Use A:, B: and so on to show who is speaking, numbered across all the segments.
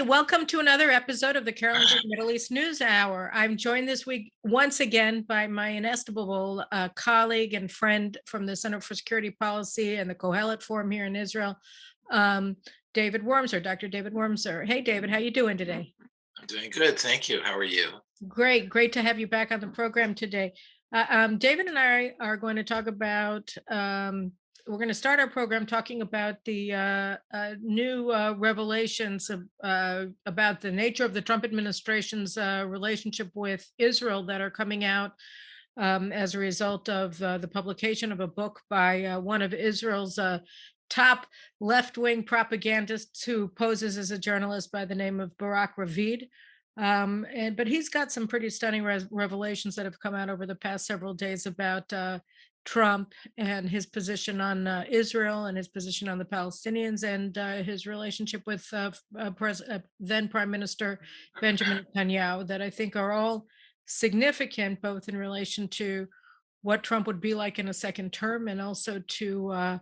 A: Hi, welcome to another episode of the Carolyn Group Middle East News Hour. I'm joined this week once again by my inestimable colleague and friend from the Center for Security Policy and the Kohelet Forum here in Israel, David Wurmser, Dr. David Wurmser. Hey, David, how you doing today?
B: I'm doing good, thank you. How are you?
A: Great to have you back on the program today. David and I are going to talk about we're going to start our program talking about the new revelations about the nature of the Trump administration's relationship with Israel that are coming out as a result of the publication of a book by one of Israel's top left-wing propagandists who poses as a journalist by the name of Barak Ravid. But he's got some pretty stunning revelations that have come out over the past several days about Trump and his position on Israel and his position on the Palestinians and his relationship with then Prime Minister Benjamin Netanyahu that I think are all significant, both in relation to what Trump would be like in a second term and also to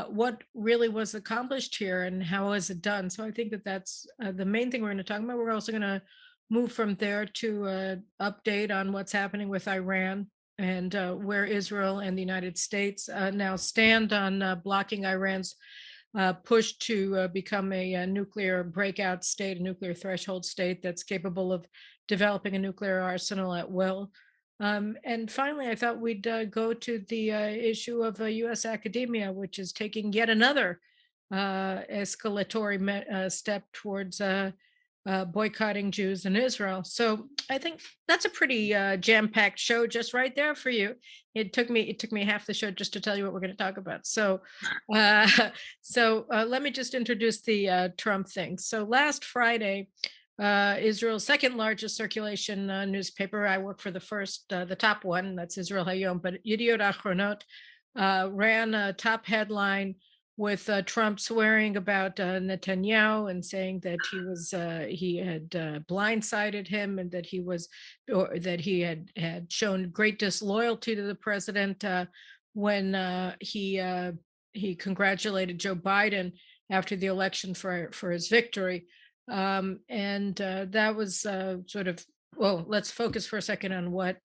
A: what really was accomplished here and how was it done. So I think that that's the main thing we're going to talk about. We're also going to move from there to an update on what's happening with Iran and where Israel and the United States now stand on blocking Iran's push to become a nuclear breakout state, a nuclear threshold state that's capable of developing a nuclear arsenal at will. And finally, I thought we'd go to the issue of U.S. academia, which is taking yet another escalatory step towards boycotting Jews in Israel. So I think that's a pretty jam-packed show just right there for you. It took me half the show just to tell you what we're going to talk about. So uh, let me just introduce the Trump thing. So last Friday, Israel's second largest circulation newspaper. I work for the top one, that's Israel Hayom, but Yediot Achronot ran a top headline with Trump swearing about Netanyahu and saying that he had blindsided him and that he had shown great disloyalty to the president when he congratulated Joe Biden after the election for his victory. That was well, let's focus for a second on what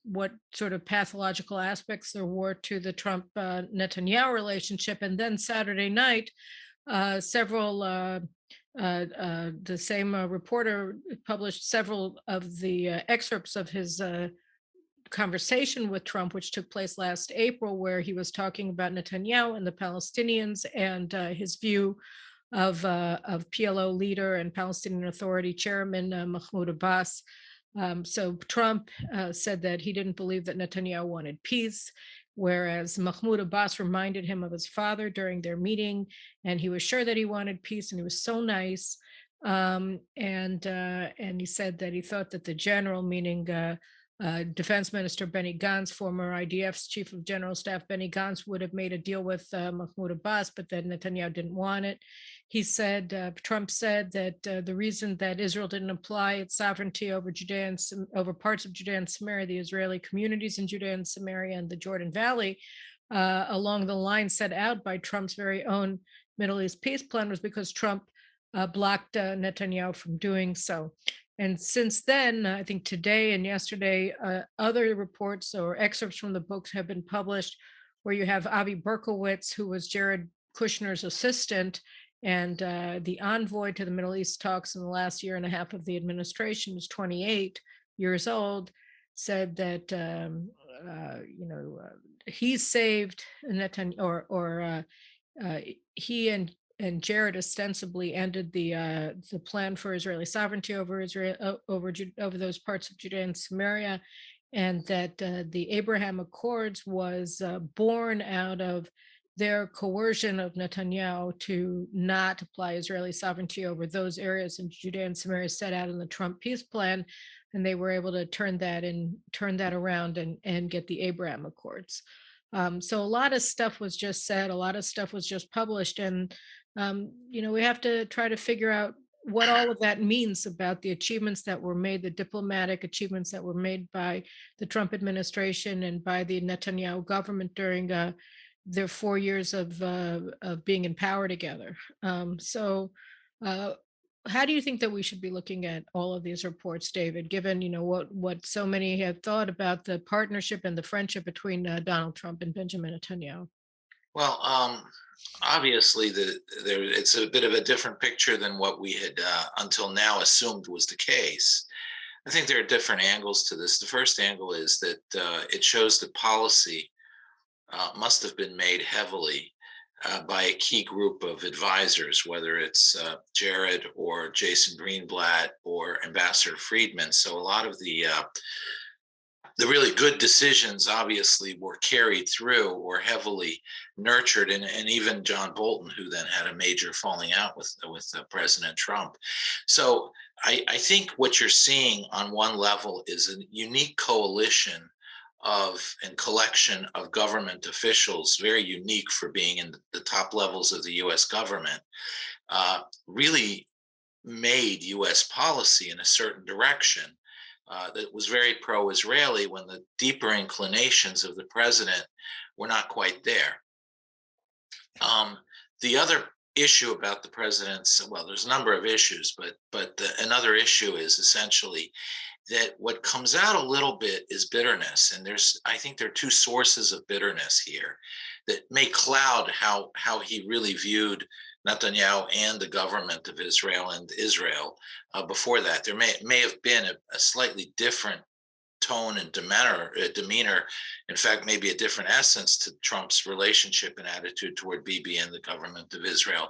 A: sort of pathological aspects there were to the Trump Netanyahu relationship. And then Saturday night, the same reporter published several of the excerpts of his conversation with Trump, which took place last April, where he was talking about Netanyahu and the Palestinians and his view of PLO leader and Palestinian Authority chairman Mahmoud Abbas. So Trump said that he didn't believe that Netanyahu wanted peace, whereas Mahmoud Abbas reminded him of his father during their meeting, and he was sure that he wanted peace, and he was so nice. And he said that he thought that the general, meaning Defense Minister Benny Gantz, former IDF's Chief of General Staff Benny Gantz, would have made a deal with Mahmoud Abbas, but then Netanyahu didn't want it. He said, Trump said that the reason that Israel didn't apply its sovereignty over Judea and over parts of Judea and Samaria, the Israeli communities in Judea and Samaria and the Jordan Valley, along the line set out by Trump's very own Middle East peace plan, was because Trump blocked Netanyahu from doing so. And since then, I think today and yesterday, other reports or excerpts from the books have been published where you have Avi Berkowitz, who was Jared Kushner's assistant and the envoy to the Middle East talks in the last year and a half of the administration, is 28 years old, said that, he saved Netanyahu, or he and Jared ostensibly ended the plan for Israeli sovereignty over Israel, over those parts of Judea and Samaria, and that the Abraham Accords was born out of their coercion of Netanyahu to not apply Israeli sovereignty over those areas in Judea and Samaria set out in the Trump peace plan, and they were able to turn that around and get the Abraham Accords. So a lot of stuff was just said, a lot of stuff was just published, and we have to try to figure out what all of that means about the achievements that were made, the diplomatic achievements that were made by the Trump administration and by the Netanyahu government during their 4 years of being in power together. how do you think that we should be looking at all of these reports, David, given, what so many have thought about the partnership and the friendship between Donald Trump and Benjamin Netanyahu?
B: Well, obviously, it's a bit of a different picture than what we had until now assumed was the case. I think there are different angles to this. The first angle is that it shows that policy must have been made heavily by a key group of advisors, whether it's Jared or Jason Greenblatt or Ambassador Friedman. So a lot of the really good decisions obviously were carried through or heavily nurtured, and even John Bolton, who then had a major falling out with President Trump. So I think what you're seeing on one level is a unique coalition of and collection of government officials, very unique for being in the top levels of the U.S. government, really made U.S. policy in a certain direction that was very pro-Israeli when the deeper inclinations of the president were not quite there. The other issue about the president's, well, there's a number of issues, but another issue is essentially that what comes out a little bit is bitterness, and I think there are two sources of bitterness here that may cloud how he really viewed Netanyahu and the government of Israel and Israel before that. There may have been a slightly different tone and demeanor, in fact, maybe a different essence to Trump's relationship and attitude toward Bibi and the government of Israel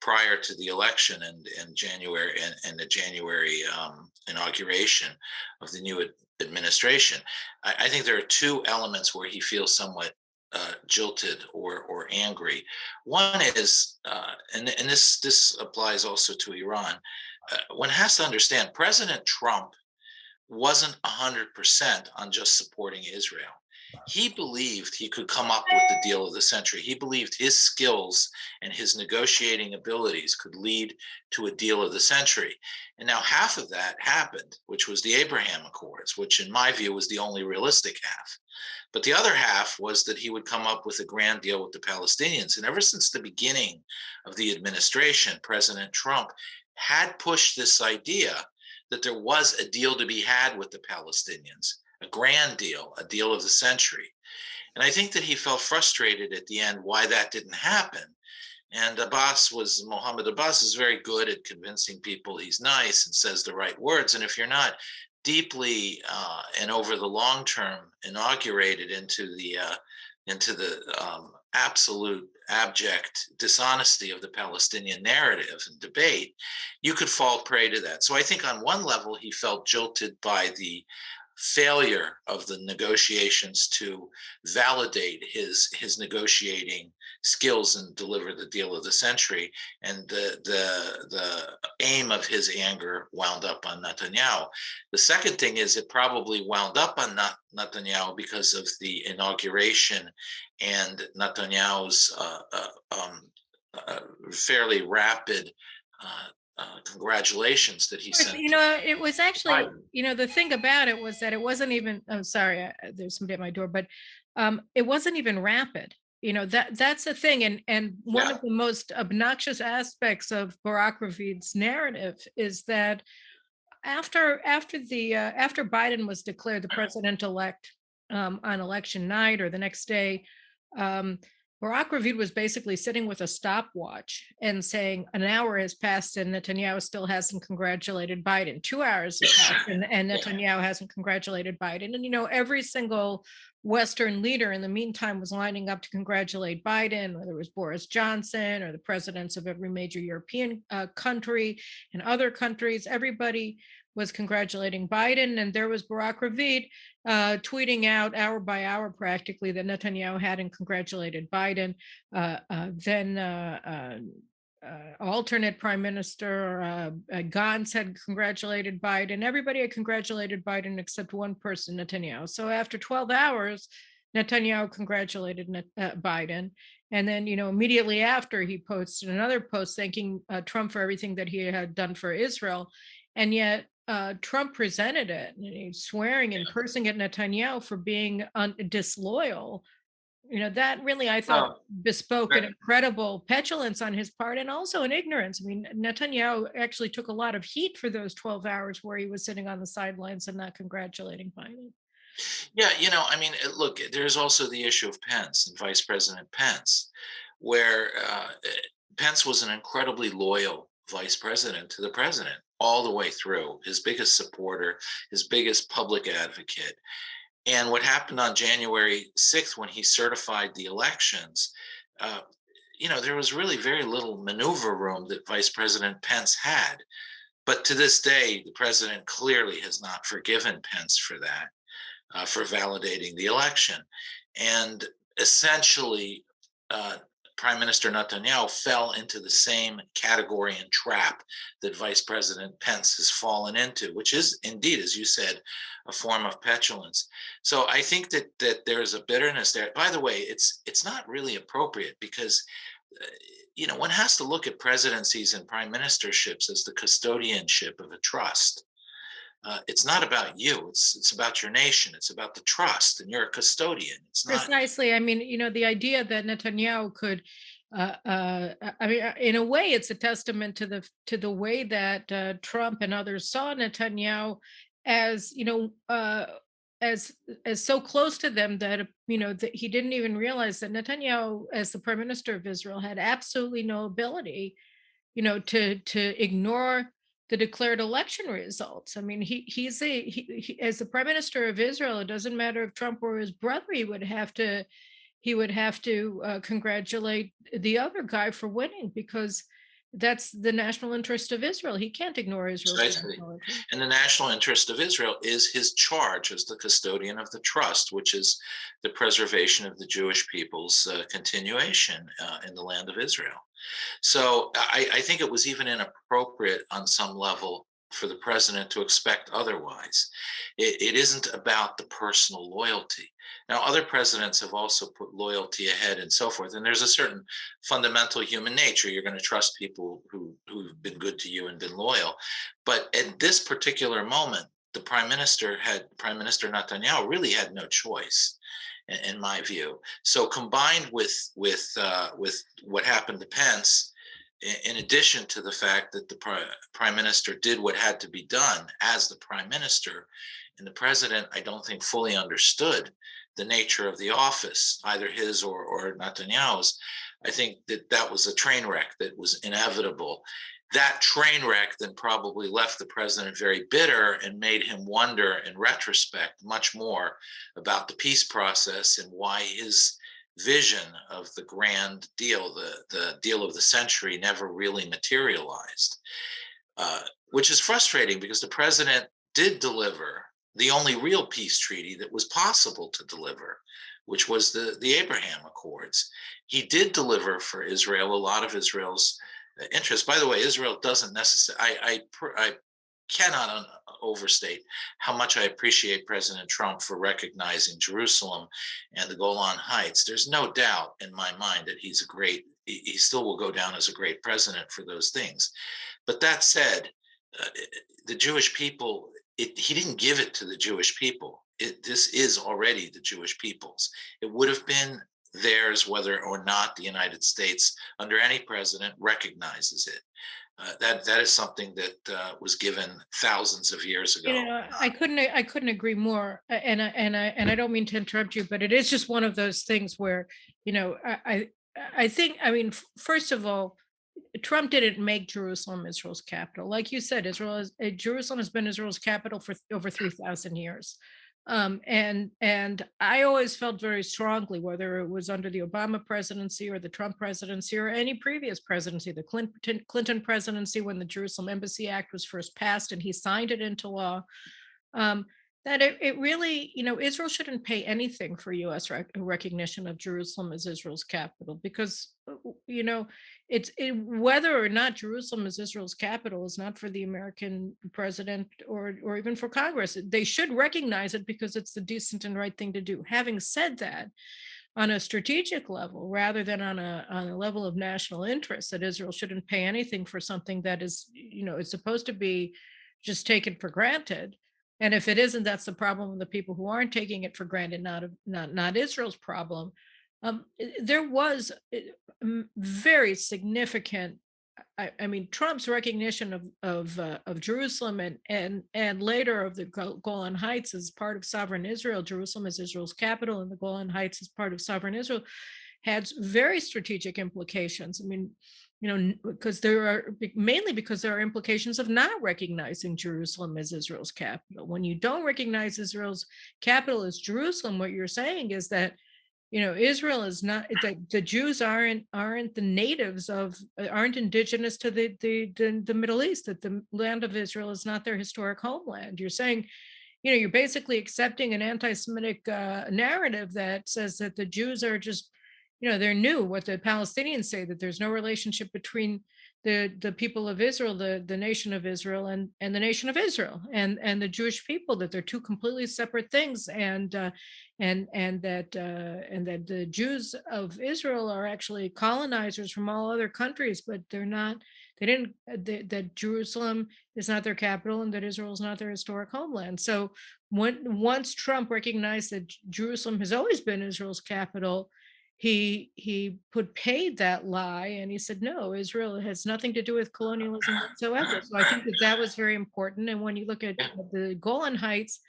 B: prior to the election and January and the January inauguration of the new administration. I think there are two elements where he feels somewhat jilted or angry. One is, and this applies also to Iran. One has to understand President Trump wasn't 100% on just supporting Israel. He believed he could come up with the deal of the century. He believed his skills and his negotiating abilities could lead to a deal of the century. And now half of that happened, which was the Abraham Accords, which in my view was the only realistic half. But the other half was that he would come up with a grand deal with the Palestinians. And ever since the beginning of the administration, President Trump had pushed this idea that there was a deal to be had with the Palestinians, a grand deal, a deal of the century. And I think that he felt frustrated at the end why that didn't happen. And Mohammed Abbas is very good at convincing people he's nice and says the right words. And if you're not deeply and over the long term inaugurated into the absolute abject dishonesty of the Palestinian narrative and debate, you could fall prey to that. So I think on one level, he felt jilted by the failure of the negotiations to validate his negotiating skills and deliver the deal of the century. And the aim of his anger wound up on Netanyahu. The second thing is it probably wound up on Netanyahu because of the inauguration and Netanyahu's fairly rapid congratulations that he sent.
A: It was actually, the thing about it was that it wasn't even, I'm sorry, there's somebody at my door, but it wasn't even rapid. That's the thing. And one of the most obnoxious aspects of Barak Ravid's narrative is that after Biden was declared the president-elect on election night or the next day, Barak Ravid was basically sitting with a stopwatch and saying an hour has passed and Netanyahu still hasn't congratulated Biden. 2 hours have passed and Netanyahu hasn't congratulated Biden. And, every single Western leader in the meantime was lining up to congratulate Biden, whether it was Boris Johnson or the presidents of every major European country and other countries. Everybody was congratulating Biden, and there was Barak Ravid tweeting out hour by hour practically that Netanyahu hadn't congratulated Biden. Then alternate Prime Minister Gantz had congratulated Biden. Everybody had congratulated Biden except one person, Netanyahu. So after 12 hours, Netanyahu congratulated Biden. And then, immediately after, he posted another post thanking Trump for everything that he had done for Israel. And yet Trump presented it, and he's swearing and cursing at Netanyahu for being disloyal That really, I thought,
B: Well,
A: bespoke an
B: ver-
A: incredible petulance on his part and also an ignorance. I mean, Netanyahu actually took a lot of heat for those 12 hours where he was sitting on the sidelines and not congratulating Biden.
B: yeah, I mean, look, there's also the issue of Pence and Vice President Pence, where Pence was an incredibly loyal vice president to the president all the way through, his biggest supporter, his biggest public advocate. And what happened on January 6th when he certified the elections, uh, there was really very little maneuver room that Vice President Pence had. But to this day, the president clearly has not forgiven Pence for that, for validating the election. And essentially, uh, Prime Minister Netanyahu fell into the same category and trap that Vice President Pence has fallen into, which is indeed, as you said, a form of petulance. So I think that there's a bitterness there. By the way, it's not really appropriate because one has to look at presidencies and prime ministerships as the custodianship of a trust. It's not about you. It's about your nation. It's about the trust, and you're a custodian. It's not.
A: Precisely. I mean, the idea that Netanyahu could, I mean, in a way, it's a testament to the way that Trump and others saw Netanyahu as, as so close to them that that he didn't even realize that Netanyahu, as the prime minister of Israel, had absolutely no ability to ignore the declared election results. I mean, as the prime minister of Israel, it doesn't matter if Trump were his brother, he would have to congratulate the other guy for winning because that's the national interest of Israel. He can't ignore Israel's
B: Precisely.
A: national interest.
B: And the national interest of Israel is his charge as the custodian of the trust, which is the preservation of the Jewish people's continuation in the land of Israel. So I think it was even inappropriate on some level for the president to expect otherwise. It isn't about the personal loyalty. Now, other presidents have also put loyalty ahead and so forth. And there's a certain fundamental human nature. You're going to trust people who've been good to you and been loyal. But at this particular moment, Prime Minister Netanyahu really had no choice, in my view. So combined with what happened to Pence, in addition to the fact that the prime minister did what had to be done as the prime minister, and the president, I don't think, fully understood the nature of the office, either his or Netanyahu's. I think that was a train wreck that was inevitable. That train wreck then probably left the president very bitter and made him wonder in retrospect much more about the peace process and why his vision of the grand deal, the deal of the century, never really materialized, which is frustrating because the president did deliver the only real peace treaty that was possible to deliver, which was the Abraham Accords. He did deliver for Israel a lot of Israel's interests. By the way, Israel doesn't necessarily, I cannot overstate how much I appreciate President Trump for recognizing Jerusalem and the Golan Heights. There's no doubt in my mind that he still will go down as a great president for those things. But that said, the Jewish people, he didn't give it to the Jewish people. This is already the Jewish people's. It would have been theirs whether or not the United States, under any president, recognizes it. That is something that was given thousands of years ago.
A: I couldn't agree more. And I don't mean to interrupt you, but it is just one of those things where, I think, I mean, first of all, Trump didn't make Jerusalem Israel's capital. Like you said, Jerusalem has been Israel's capital for over 3,000 years. And I always felt very strongly, whether it was under the Obama presidency or the Trump presidency or any previous presidency, the Clinton presidency, when the Jerusalem Embassy Act was first passed and he signed it into law, um, that it really, Israel shouldn't pay anything for U.S. recognition of Jerusalem as Israel's capital because, whether or not Jerusalem is Israel's capital is not for the American president or even for Congress. They should recognize it because it's the decent and right thing to do. Having said that, on a strategic level, rather than on a level of national interest, that Israel shouldn't pay anything for something that is supposed to be just taken for granted. And if it isn't, that's the problem of the people who aren't taking it for granted, not Israel's problem. There was very significant. I mean, Trump's recognition of Jerusalem and later of the Golan Heights as part of sovereign Israel. Jerusalem is Israel's capital, and the Golan Heights is part of sovereign Israel. Had very strategic implications. I mean, because there are mainly because there are implications of not recognizing Jerusalem as Israel's capital. When you don't recognize Israel's capital as Jerusalem, what you're saying is that Israel is not, that the Jews aren't the natives of, aren't indigenous to the Middle East, that the land of Israel is not their historic homeland. You're saying, you're basically accepting an anti-Semitic narrative that says that the Jews are just, they're new. What the Palestinians say, that there's no relationship between the people of Israel, the nation of Israel, and the nation of Israel, and the Jewish people, that they're two completely separate things, and that the Jews of Israel are actually colonizers from all other countries, but they're not. They didn't. That Jerusalem is not their capital, and that Israel is not their historic homeland. So once Trump recognized that Jerusalem has always been Israel's capital, he paid that lie, and he said, no, Israel has nothing to do with colonialism whatsoever. So I think that was very important. And when you look at
B: Yeah.
A: the Golan Heights,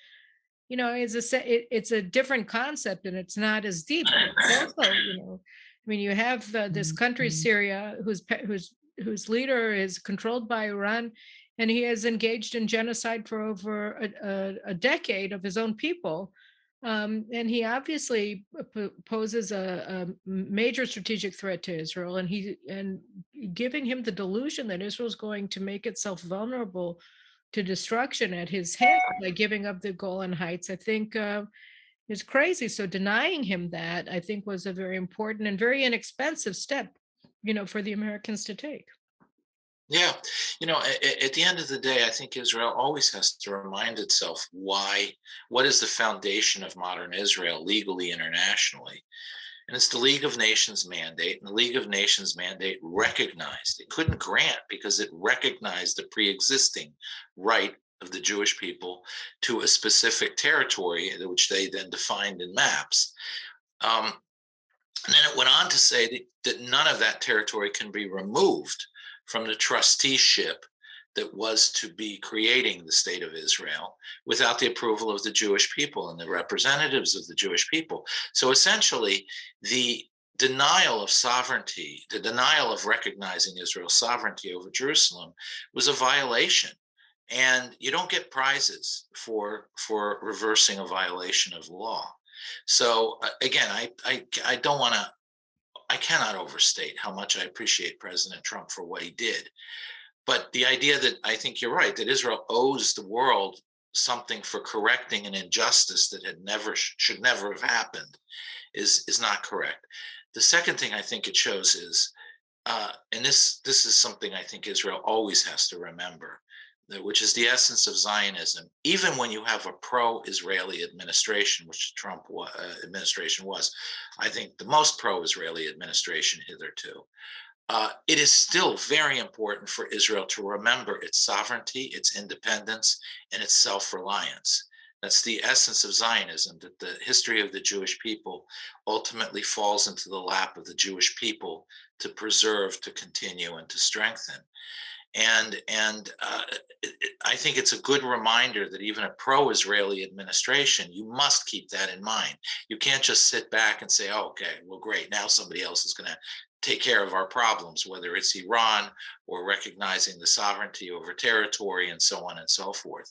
A: it's a different concept, and it's not as deep. It's also, I mean, you have this country, Syria, whose leader is controlled by Iran, and he has engaged in genocide for over a decade of his own people. And he obviously poses a major strategic threat to Israel, and giving him the delusion that Israel is going to make itself vulnerable to destruction at his hands by giving up the Golan Heights, I think is crazy. So denying him that, I think, was a very important and very inexpensive step, for the Americans to take.
B: Yeah, at the end of the day, I think Israel always has to remind itself what is the foundation of modern Israel legally, internationally. And it's the League of Nations mandate. And the League of Nations mandate recognized, it couldn't grant because it recognized the pre-existing right of the Jewish people to a specific territory, which they then defined in maps. And then it went on to say that none of that territory can be removed from the trusteeship that was to be creating the state of Israel without the approval of the Jewish people and the representatives of the Jewish people. So essentially, the denial of sovereignty, the denial of recognizing Israel's sovereignty over Jerusalem was a violation. And you don't get prizes for reversing a violation of law. So again, I don't want to, I cannot overstate how much I appreciate President Trump for what he did. But the idea that, I think you're right, that Israel owes the world something for correcting an injustice that should never have happened is not correct. The second thing I think it shows is, and this is something I think Israel always has to remember, which is the essence of Zionism. Even when you have a pro-Israeli administration, which the Trump administration was, I think the most pro-Israeli administration hitherto, it is still very important for Israel to remember its sovereignty, its independence, and its self-reliance. That's the essence of Zionism, that the history of the Jewish people ultimately falls into the lap of the Jewish people to preserve, to continue, and to strengthen. And I think it's a good reminder that even a pro-Israeli administration, you must keep that in mind. You can't just sit back and say, oh, okay, well, great, now somebody else is going to take care of our problems, whether it's Iran or recognizing the sovereignty over territory and so on and so forth.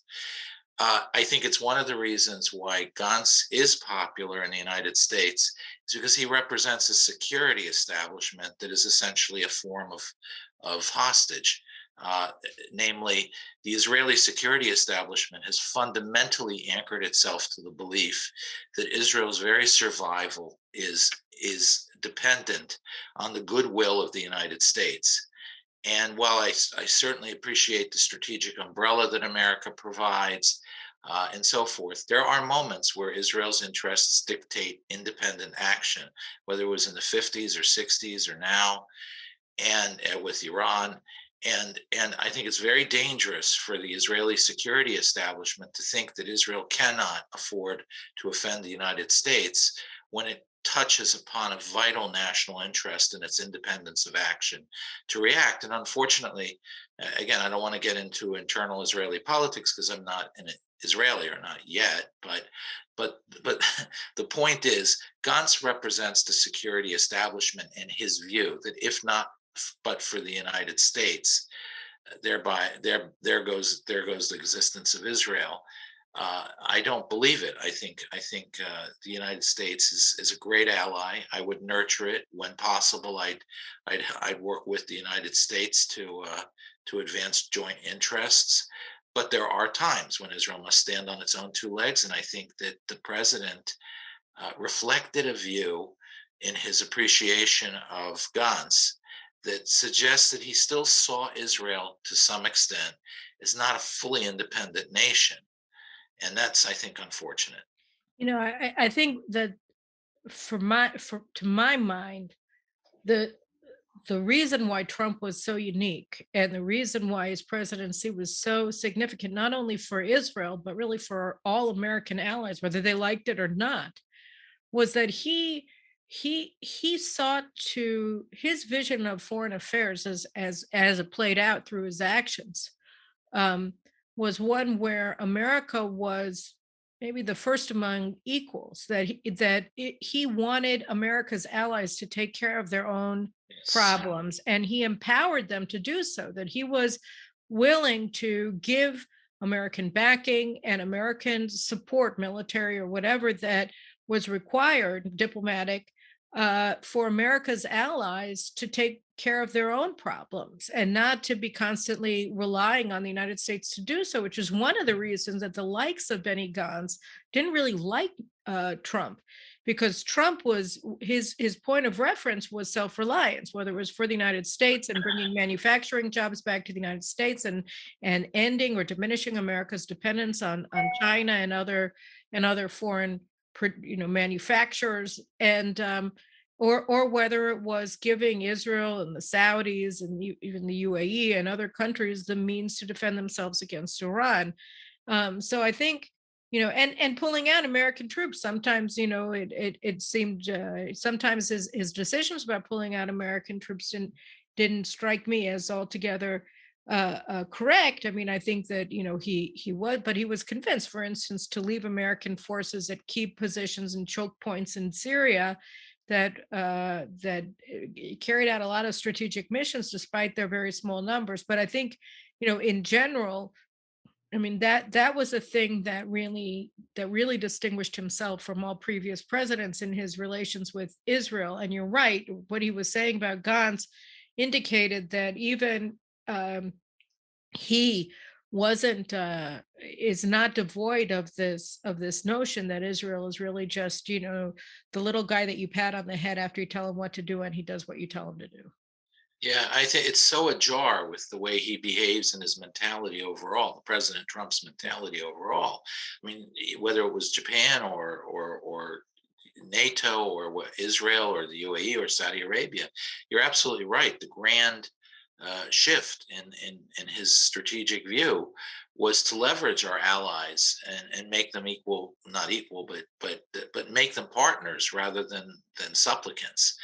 B: I think it's one of the reasons why Gantz is popular in the United States is because he represents a security establishment that is essentially a form of hostage. Namely, the Israeli security establishment has fundamentally anchored itself to the belief that Israel's very survival is dependent on the goodwill of the United States. And while I certainly appreciate the strategic umbrella that America provides and so forth, there are moments where Israel's interests dictate independent action, whether it was in the 50s or 60s or now, and with Iran. And I think it's very dangerous for the Israeli security establishment to think that Israel cannot afford to offend the United States when it touches upon a vital national interest and its independence of action to react. And unfortunately, again, I don't want to get into internal Israeli politics because I'm not an Israeli, or not yet, but the point is, Gantz represents the security establishment in his view that if not but for the United States, thereby there goes the existence of Israel. I don't believe it. I think the United States is a great ally. I would nurture it when possible. I'd work with the United States to advance joint interests. But there are times when Israel must stand on its own two legs, and I think that the president reflected a view in his appreciation of Gantz that suggests that he still saw Israel to some extent as not a fully independent nation. And that's, I think, unfortunate.
A: I think that for to my mind, the the reason why Trump was so unique and the reason why his presidency was so significant, not only for Israel, but really for all American allies, whether they liked it or not, was that he sought to his vision of foreign affairs as it played out through his actions, um, was one where America was maybe the first among equals, that he wanted America's allies to take care of their own
B: Yes.
A: problems, and he empowered them to do so, that he was willing to give American backing and American support, military or whatever, that was required, diplomatic, for America's allies to take care of their own problems and not to be constantly relying on the United States to do so, which is one of the reasons that the likes of Benny Gantz didn't really like Trump, because Trump was his point of reference was self-reliance, whether it was for the United States and bringing manufacturing jobs back to the United States, and ending or diminishing America's dependence on China and other foreign manufacturers, and or whether it was giving Israel and the Saudis and even the UAE and other countries the means to defend themselves against Iran. So I think, and pulling out American troops. Sometimes, it seemed, sometimes his decisions about pulling out American troops didn't strike me as altogether correct. I mean, I think that he was, but he was convinced, for instance, to leave American forces at key positions and choke points in Syria that carried out a lot of strategic missions despite their very small numbers. But I think, in general, I mean, that was a thing that really distinguished himself from all previous presidents in his relations with Israel. And you're right, what he was saying about Gantz indicated that even he wasn't is not devoid of this notion that Israel is really just, the little guy that you pat on the head after you tell him what to do, and he does what you tell him to do.
B: Yeah, I think it's so ajar with the way he behaves and his mentality overall, President Trump's mentality overall. I mean, whether it was Japan or NATO or Israel or the UAE or Saudi Arabia, you're absolutely right. The grand shift in his strategic view was to leverage our allies and make them equal, not equal, but make them partners rather than supplicants.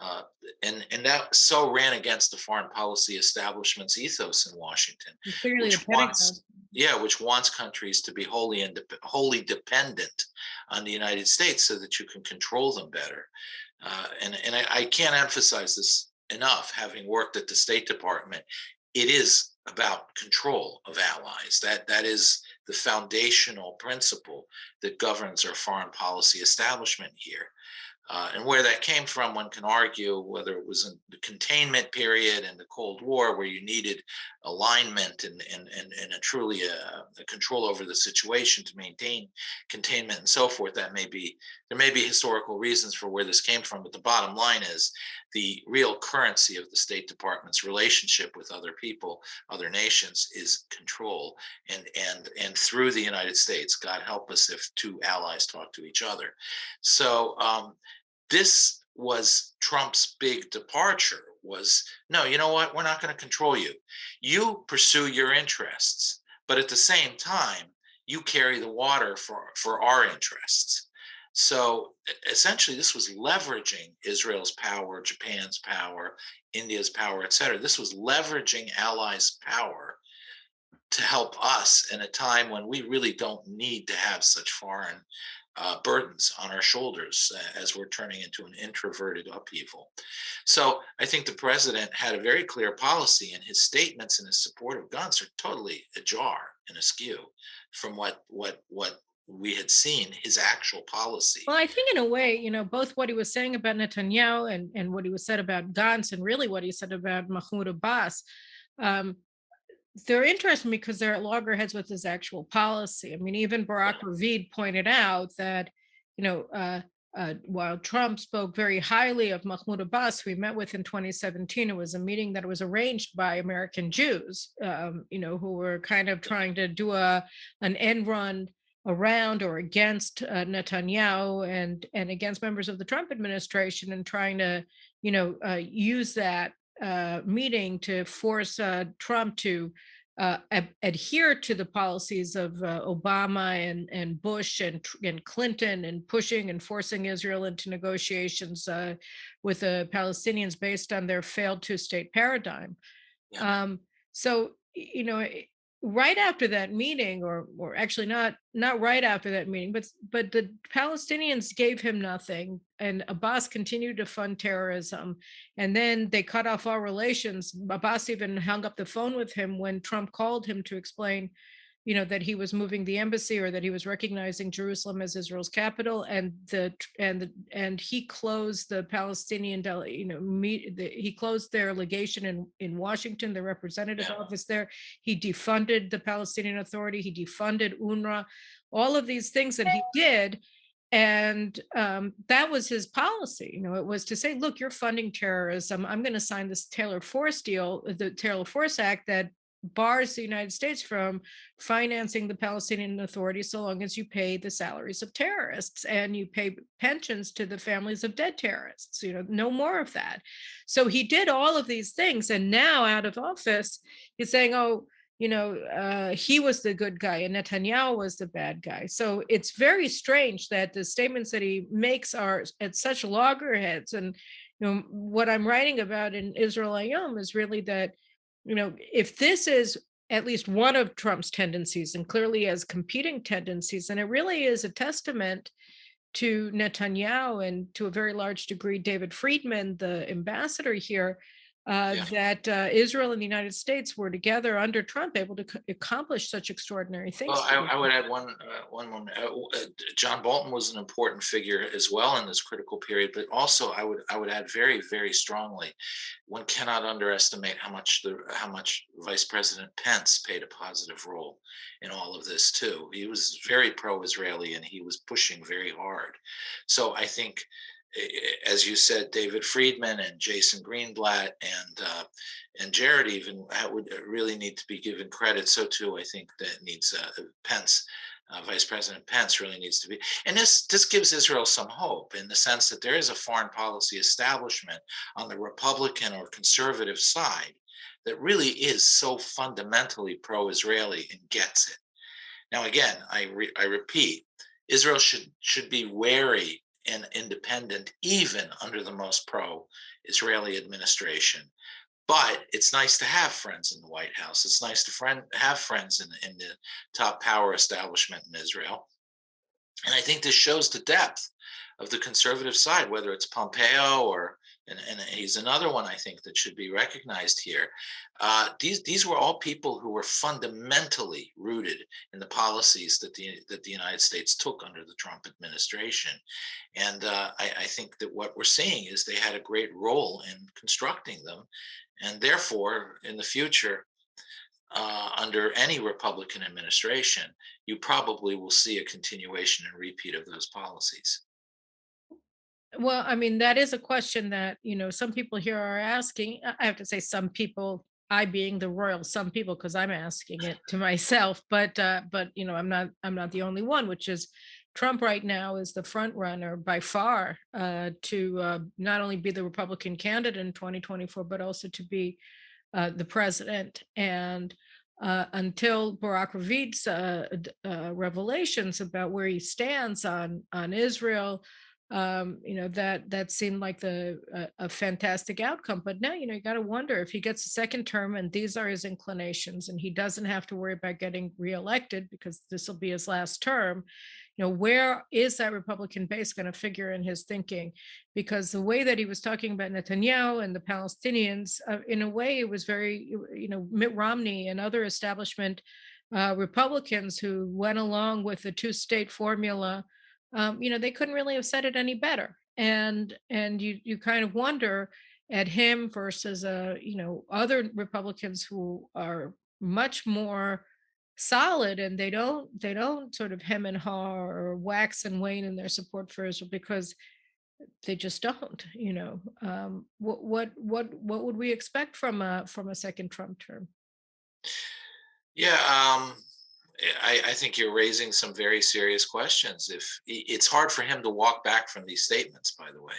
B: Uh, and that so ran against the foreign policy establishment's ethos in Washington,
A: And clearly, the
B: which
A: Pentagon.
B: which wants countries to be wholly dependent on the United States so that you can control them better. And I can't emphasize this enough. Having worked at the State Department, it is about control of allies. That is the foundational principle that governs our foreign policy establishment here. And where that came from, one can argue whether it was in the containment period and the Cold War, where you needed alignment and a truly a control over the situation to maintain containment and so forth. There may be historical reasons for where this came from, but the bottom line is the real currency of the State Department's relationship with other people, other nations, is control, and through the United States. God help us if two allies talk to each other. So. This was Trump's big departure, was, no, you know what, we're not going to control you. You pursue your interests, but at the same time, you carry the water for our interests. So essentially, this was leveraging Israel's power, Japan's power, India's power, et cetera. This was leveraging allies' power to help us in a time when we really don't need to have such foreign burdens on our shoulders as we're turning into an introverted upheaval. So I think the president had a very clear policy, and his statements and his support of guns are totally ajar and askew from what we had seen his actual policy.
A: Well, I think in a way, both what he was saying about Netanyahu and what he was said about Gantz and really what he said about Mahmoud Abbas, um, they're interesting because they're at loggerheads with his actual policy. I mean, even Barak Ravid pointed out that, you know, while Trump spoke very highly of Mahmoud Abbas, who he met with in 2017, it was a meeting that was arranged by American Jews, who were kind of trying to do an end run around or against Netanyahu and against members of the Trump administration, and trying to, use that meeting to force Trump to adhere to the policies of Obama and Bush and Clinton, and pushing and forcing Israel into negotiations with the Palestinians based on their failed two-state paradigm.
B: Yeah.
A: So, right after that meeting, or actually not right after that meeting, but the Palestinians gave him nothing, and Abbas continued to fund terrorism, and then they cut off all relations. Abbas even hung up the phone with him when Trump called him to explain, that he was moving the embassy, or that he was recognizing Jerusalem as Israel's capital, and he closed the Palestinian, he closed their legation in Washington, the representative office there. He defunded the Palestinian Authority. He defunded UNRWA. All of these things that he did, and that was his policy. It was to say, look, you're funding terrorism. I'm going to sign this Taylor Force deal, the Taylor Force Act, that bars the United States from financing the Palestinian Authority so long as you pay the salaries of terrorists and you pay pensions to the families of dead terrorists. No more of that. So he did all of these things, and now out of office, he's saying, oh, he was the good guy and Netanyahu was the bad guy. So it's very strange that the statements that he makes are at such loggerheads. And what I'm writing about in Israel Hayom is really that, if this is at least one of Trump's tendencies, and clearly has competing tendencies, and it really is a testament to Netanyahu and to a very large degree David Friedman, the ambassador here, that Israel and the United States were together under Trump able to accomplish such extraordinary things.
B: Well, I would add one moment. John Bolton was an important figure as well in this critical period, but also I would add very, very strongly, one cannot underestimate how much Vice President Pence played a positive role in all of this too. He was very pro-Israeli and he was pushing very hard. So I think, as you said, David Friedman and Jason Greenblatt and Jared even would really need to be given credit. So too, I think that needs Pence, Vice President Pence, really needs to be. And this gives Israel some hope in the sense that there is a foreign policy establishment on the Republican or conservative side that really is so fundamentally pro-Israeli and gets it. Now, again, I repeat, Israel should be wary and independent, even under the most pro-Israeli administration. But it's nice to have friends in the White House. It's nice to have friends in the top power establishment in Israel. And I think this shows the depth of the conservative side, whether it's Pompeo and he's another one I think that should be recognized here. These were all people who were fundamentally rooted in the policies that the United States took under the Trump administration. And I think that what we're seeing is they had a great role in constructing them. And therefore, in the future, under any Republican administration, you probably will see a continuation and repeat of those policies.
A: Well, I mean, that is a question that, some people here are asking. I have to say some people, I being the royal some people, because I'm asking it to myself, but I'm not the only one, which is Trump right now is the front runner by far to not only be the Republican candidate in 2024, but also to be the president. And until Barak Ravid's revelations about where he stands on Israel. That seemed like a fantastic outcome. But now, you got to wonder if he gets a second term and these are his inclinations, and he doesn't have to worry about getting reelected because this will be his last term. Where is that Republican base going to figure in his thinking? Because the way that he was talking about Netanyahu and the Palestinians, in a way, it was very, Mitt Romney and other establishment Republicans who went along with the two-state formula. They couldn't really have said it any better. And you kind of wonder at him versus other Republicans who are much more solid, and they don't sort of hem and haw or wax and wane in their support for Israel because they just don't. What would we expect from a second Trump term?
B: Yeah, I think you're raising some very serious questions. If it's hard for him to walk back from these statements, by the way,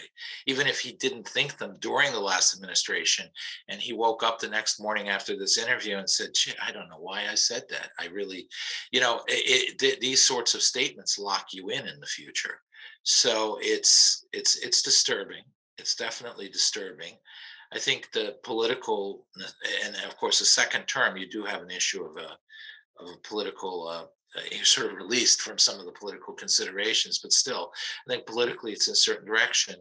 B: even if he didn't think them during the last administration, and he woke up the next morning after this interview and said, "Gee, I don't know why I said that. I really, these sorts of statements lock you in the future." So it's disturbing. It's definitely disturbing. I think the political, and of course, the second term, you do have an issue of a political, you're sort of released from some of the political considerations, but still, I think politically it's in a certain direction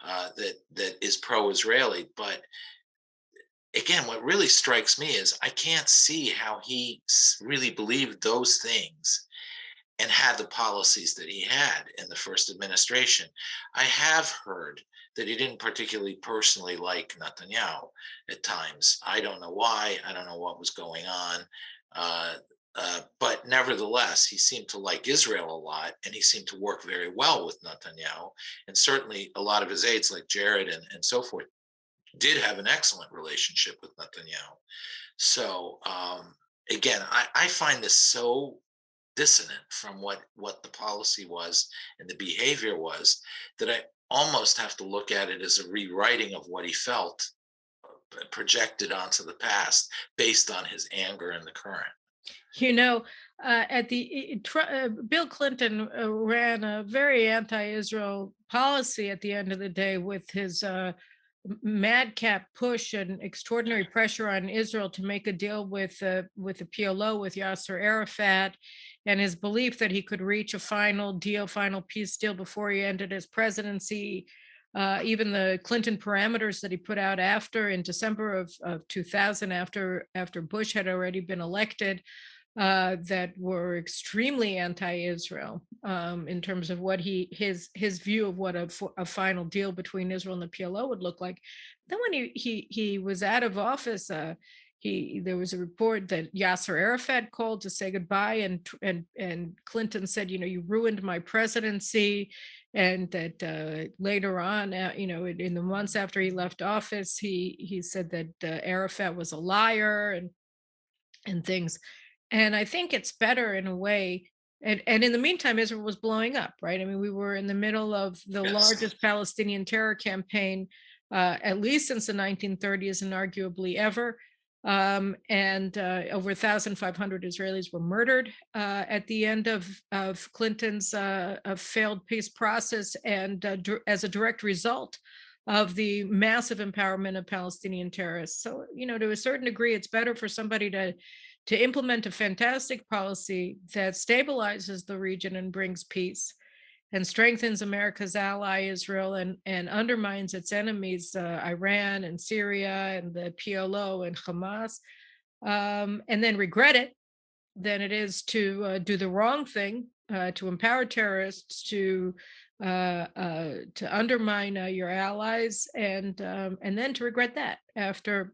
B: that is pro-Israeli. But again, what really strikes me is I can't see how he really believed those things and had the policies that he had in the first administration. I have heard that he didn't particularly personally like Netanyahu at times. I don't know why. I don't know what was going on. But nevertheless, he seemed to like Israel a lot, and he seemed to work very well with Netanyahu. And certainly a lot of his aides, like Jared and so forth, did have an excellent relationship with Netanyahu. So again, I find this so dissonant from what the policy was and the behavior was that I almost have to look at it as a rewriting of what he felt projected onto the past based on his anger in the current.
A: You know, Bill Clinton ran a very anti-Israel policy at the end of the day with his madcap push and extraordinary pressure on Israel to make a deal with the PLO, with Yasser Arafat, and his belief that he could reach a final peace deal before he ended his presidency. Even the Clinton parameters that he put out after in December of 2000, after Bush had already been elected, that were extremely anti-Israel in terms of what his view of what a final deal between Israel and the PLO would look like. Then when he was out of office, there was a report that Yasser Arafat called to say goodbye, and Clinton said, you ruined my presidency. And that later on, in the months after he left office, he said that Arafat was a liar and things. And I think it's better in a way. And in the meantime, Israel was blowing up, right? I mean, we were in the middle of the
B: Yes.
A: largest Palestinian terror campaign, at least since the 1930s and arguably ever. And over 1,500 Israelis were murdered at the end of Clinton's failed peace process, and as a direct result of the massive empowerment of Palestinian terrorists. So, to a certain degree, it's better for somebody to implement a fantastic policy that stabilizes the region and brings peace and strengthens America's ally Israel, and undermines its enemies, Iran and Syria and the PLO and Hamas, and then regret it, than it is to do the wrong thing, to empower terrorists, to undermine your allies, and then to regret that after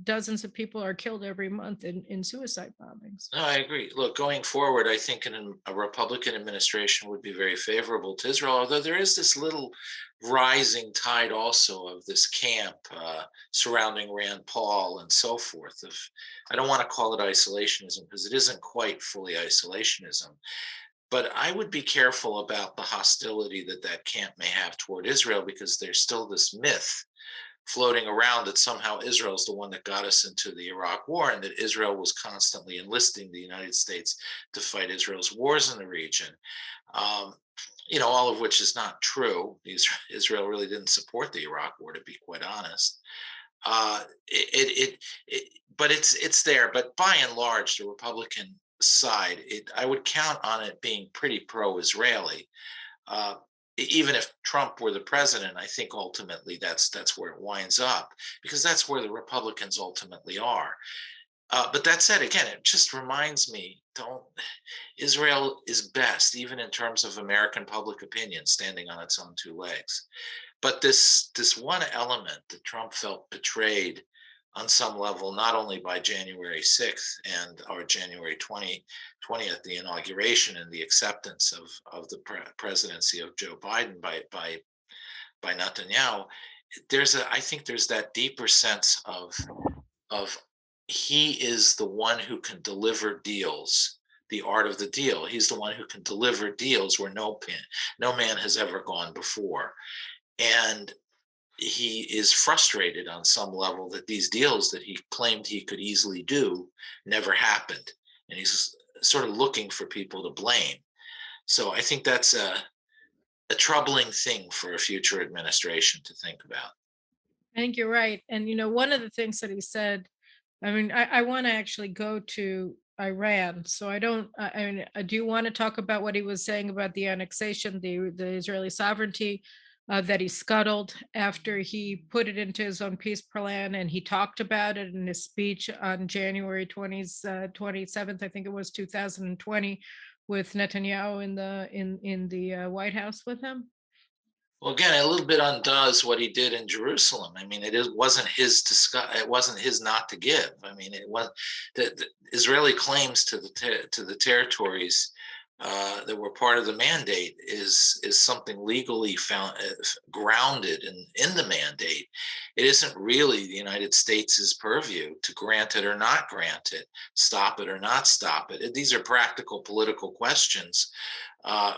A: dozens of people are killed every month in suicide bombings.
B: No, I agree. Look, going forward, I think a Republican administration would be very favorable to Israel, although there is this little rising tide also of this camp surrounding Rand Paul and so forth. I don't want to call it isolationism because it isn't quite fully isolationism, but I would be careful about the hostility that camp may have toward Israel, because there's still this myth floating around that somehow Israel is the one that got us into the Iraq War, and that Israel was constantly enlisting the United States to fight Israel's wars in the region. Um, all of which is not true. Israel really didn't support the Iraq War, to be quite honest. But it's there. But by and large, the Republican side, I would count on it being pretty pro-Israeli. Uh, Even if Trump were the president, I think ultimately that's where it winds up, because that's where the Republicans ultimately are. But that said, again, it just reminds me, don't Israel is best, even in terms of American public opinion, standing on its own two legs. But this one element that Trump felt betrayed on some level, not only by January 6th and or January 20th, the inauguration and the acceptance of the presidency of Joe Biden by Netanyahu, I think there's that deeper sense of he is the one who can deliver deals, the art of the deal. He's the one who can deliver deals where no man has ever gone before. And he is frustrated on some level that these deals that he claimed he could easily do never happened. And he's sort of looking for people to blame. So I think that's a troubling thing for a future administration to think about.
A: I think you're right. And one of the things that he said, I mean, I want to actually go to Iran. So I don't, I mean, I do want to talk about what he was saying about the annexation, the Israeli sovereignty, that he scuttled after he put it into his own peace plan. And he talked about it in his speech on January 27th, I think it was 2020, with Netanyahu in the White House with him.
B: Well, again, a little bit undoes what he did in Jerusalem. I mean, wasn't his it wasn't his not to give. I mean, it was the Israeli claims to the territories that were part of the mandate is something legally found grounded in the mandate. It isn't really the United States' purview to grant it or not grant it, stop it or not stop it. These are practical political questions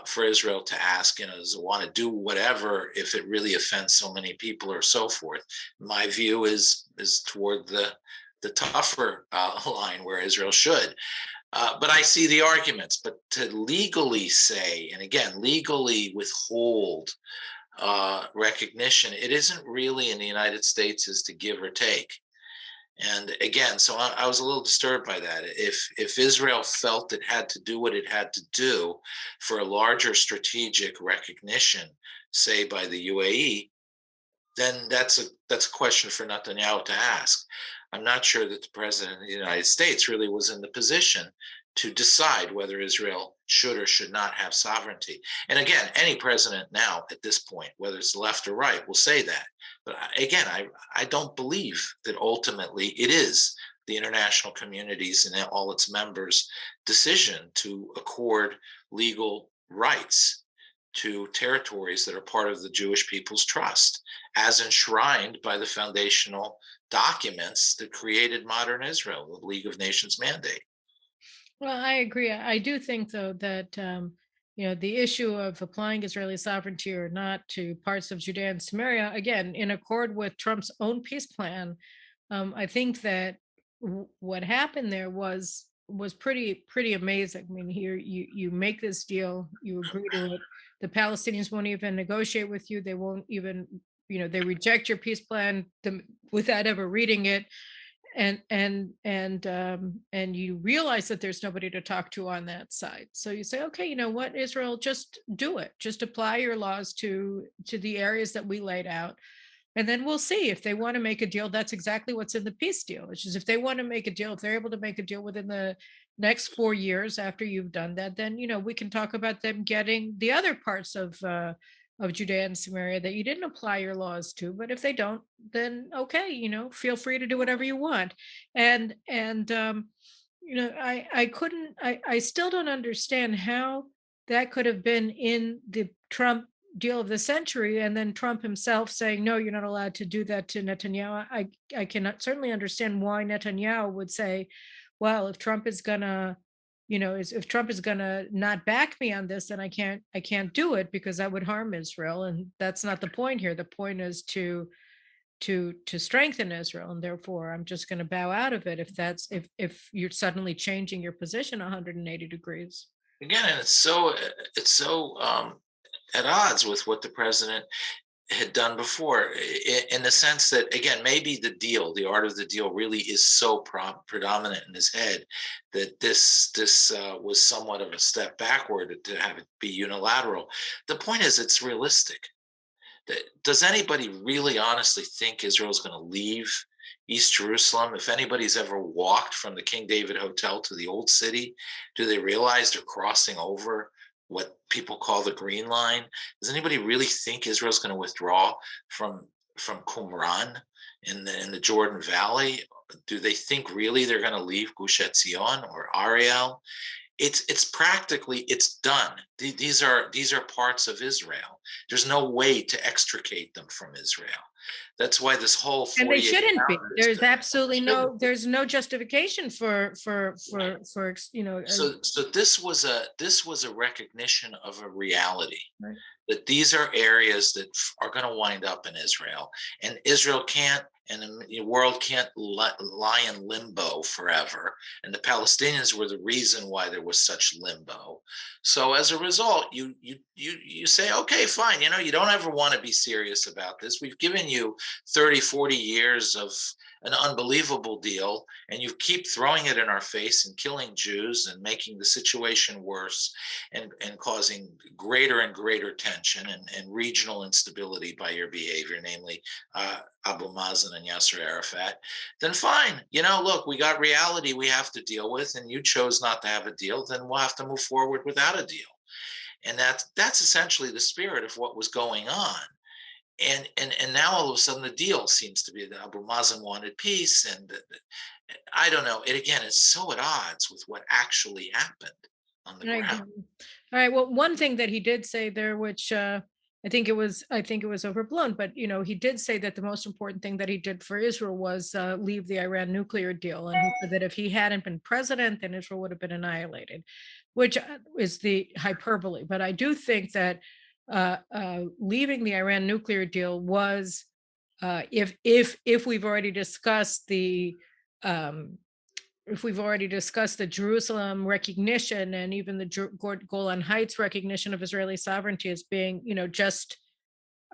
B: for Israel to ask. Does it want to do whatever if it really offends so many people or so forth? My view is toward the tougher line where Israel should. But I see the arguments. But to legally say, and again, legally withhold recognition, it isn't really in the United States is to give or take. And again, so I was a little disturbed by that. If Israel felt it had to do what it had to do for a larger strategic recognition, say by the U.A.E., then that's a question for Netanyahu to ask. I'm not sure that the president of the United States really was in the position to decide whether Israel should or should not have sovereignty. And again, any president now at this point, whether it's left or right, will say that. But again, I don't believe that ultimately it is the international community's and all its members' decision to accord legal rights to territories that are part of the Jewish people's trust, as enshrined by the foundational documents that created modern Israel, the League of Nations mandate.
A: Well, I agree. I do think, though, that the issue of applying Israeli sovereignty or not to parts of Judea and Samaria, again, in accord with Trump's own peace plan, I think that what happened there was pretty amazing. I mean, here you make this deal, you agree to it. The Palestinians won't even negotiate with you. They won't even, they reject your peace plan without ever reading it, and you realize that there's nobody to talk to on that side. So you say, okay, you know what, Israel, just do it. Just apply your laws to the areas that we laid out. And then we'll see if they want to make a deal. That's exactly what's in the peace deal, which is if they want to make a deal, if they're able to make a deal within the next 4 years after you've done that, then we can talk about them getting the other parts of Judea and Samaria that you didn't apply your laws to. But if they don't, then okay, feel free to do whatever you want. I still don't understand how that could have been in the Trump deal of the century, and then Trump himself saying, no, you're not allowed to do that to Netanyahu. I cannot certainly understand why Netanyahu would say, well, if Trump is gonna, if Trump is gonna not back me on this, then I can't do it because that would harm Israel. And that's not the point here. The point is to to strengthen Israel, and therefore I'm just going to bow out of it if you're suddenly changing your position 180 degrees.
B: Again, and it's so at odds with what the president had done before, in the sense that, again, maybe the art of the deal, really is so predominant in his head that this was somewhat of a step backward to have it be unilateral. The point is, it's realistic. Does anybody really honestly think Israel's going to leave East Jerusalem? If anybody's ever walked from the King David Hotel to the Old City, do they realize they're crossing over what people call the Green Line? Does anybody really think Israel's going to withdraw from Qumran in the Jordan Valley? Do they think really they're going to leave Gush Etzion or Ariel? It's practically, it's done. These are parts of Israel. There's no way to extricate them from Israel. That's why this whole
A: And they
B: 48
A: shouldn't be.
B: hours
A: There's
B: thing
A: absolutely
B: shouldn't.
A: there's no justification for
B: So this was a recognition of a reality,
A: right.
B: that these are areas that are going to wind up in Israel, and Israel can't, and the world can't lie in limbo forever. And the Palestinians were the reason why there was such limbo. So as a result, you say, okay, fine. You don't ever want to be serious about this. We've given you 30, 40 years of an unbelievable deal, and you keep throwing it in our face and killing Jews and making the situation worse, and causing greater and greater tension and regional instability by your behavior, namely Abu Mazen and Yasser Arafat. Then fine, look, we got reality we have to deal with, and you chose not to have a deal, then we'll have to move forward without a deal. And that's essentially the spirit of what was going on. And now all of a sudden the deal seems to be that Abu Mazen wanted peace, and I don't know. It again is so at odds with what actually happened on the
A: I agree.
B: ground.
A: All right. Well, one thing that he did say there, which I think it was overblown, but he did say that the most important thing that he did for Israel was leave the Iran nuclear deal, and he said that if he hadn't been president, then Israel would have been annihilated, which is the hyperbole. But I do think that leaving the Iran nuclear deal was, if we've already discussed um, the Jerusalem recognition and even the Golan Heights recognition of Israeli sovereignty as being, just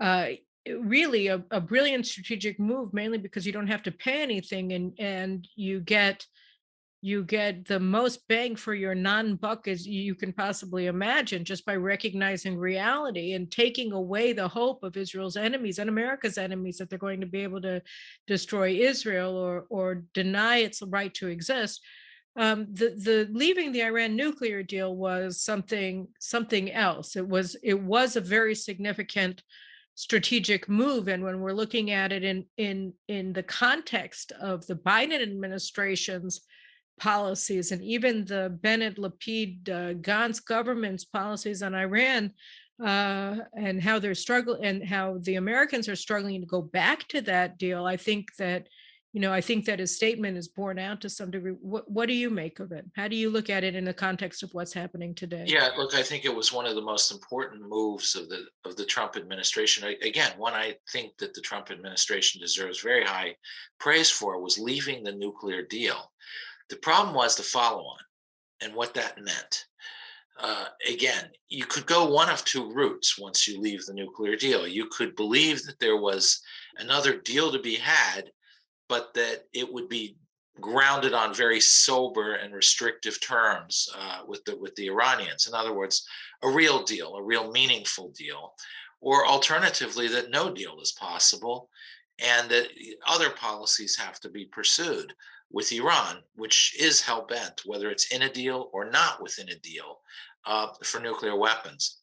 A: uh, really a brilliant strategic move, mainly because you don't have to pay anything, and you get the most bang for your non-buck as you can possibly imagine, just by recognizing reality and taking away the hope of Israel's enemies and America's enemies that they're going to be able to destroy Israel or deny its right to exist. The leaving the Iran nuclear deal was something else. It was a very significant strategic move, and when we're looking at it in the context of the Biden administration's policies and even the Bennett, Lapid, Gantz government's policies on Iran, and how they're struggling and how the Americans are struggling to go back to that deal, I think that his statement is borne out to some degree. What do you make of it? How do you look at it in the context of what's happening today?
B: Yeah, look, I think it was one of the most important moves of the Trump administration. Again, one I think that the Trump administration deserves very high praise for, was leaving the nuclear deal. The problem was the follow-on and what that meant. Again, you could go one of two routes once you leave the nuclear deal. You could believe that there was another deal to be had, but that it would be grounded on very sober and restrictive terms with the Iranians. In other words, a real deal, a real meaningful deal, or alternatively, that no deal is possible, and that other policies have to be pursued with Iran, which is hell-bent, whether it's in a deal or not within a deal, for nuclear weapons.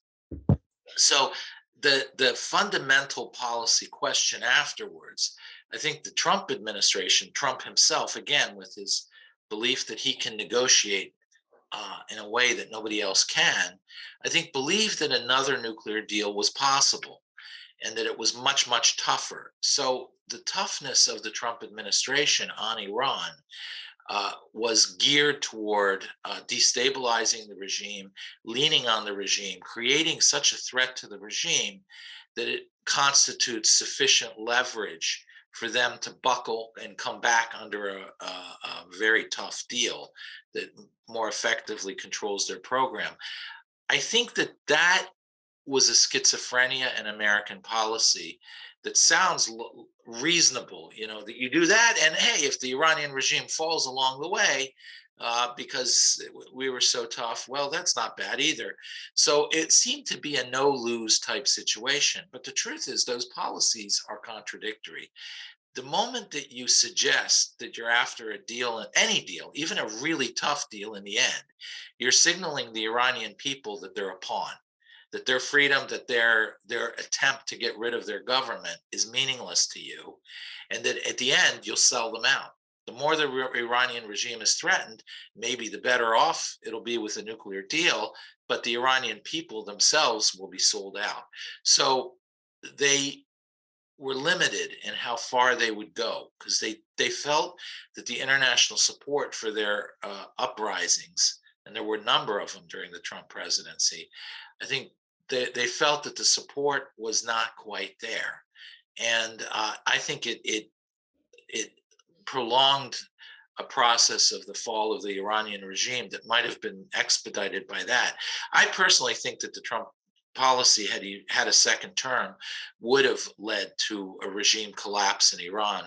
B: So the fundamental policy question afterwards, I think the Trump administration, Trump himself, again, with his belief that he can negotiate in a way that nobody else can, I think believed that another nuclear deal was possible, and that it was much, much tougher. So the toughness of the Trump administration on Iran was geared toward destabilizing the regime, leaning on the regime, creating such a threat to the regime that it constitutes sufficient leverage for them to buckle and come back under a very tough deal that more effectively controls their program. I think that that was a schizophrenia in American policy that sounds reasonable, that you do that, and hey, if the Iranian regime falls along the way, because we were so tough, well, that's not bad either. So it seemed to be a no lose type situation. But the truth is, those policies are contradictory. The moment that you suggest that you're after a deal, any deal, even a really tough deal in the end, you're signaling the Iranian people that they're a pawn, that their freedom, that their attempt to get rid of their government is meaningless to you, and that at the end you'll sell them out. The more the Iranian regime is threatened, maybe the better off it'll be with a nuclear deal, but the Iranian people themselves will be sold out. So they were limited in how far they would go because they felt that the international support for their uprisings, and there were a number of them during the Trump presidency, I think they felt that the support was not quite there, and I think it prolonged a process of the fall of the Iranian regime that might have been expedited by that. I personally think that the Trump policy, had he had a second term, would have led to a regime collapse in Iran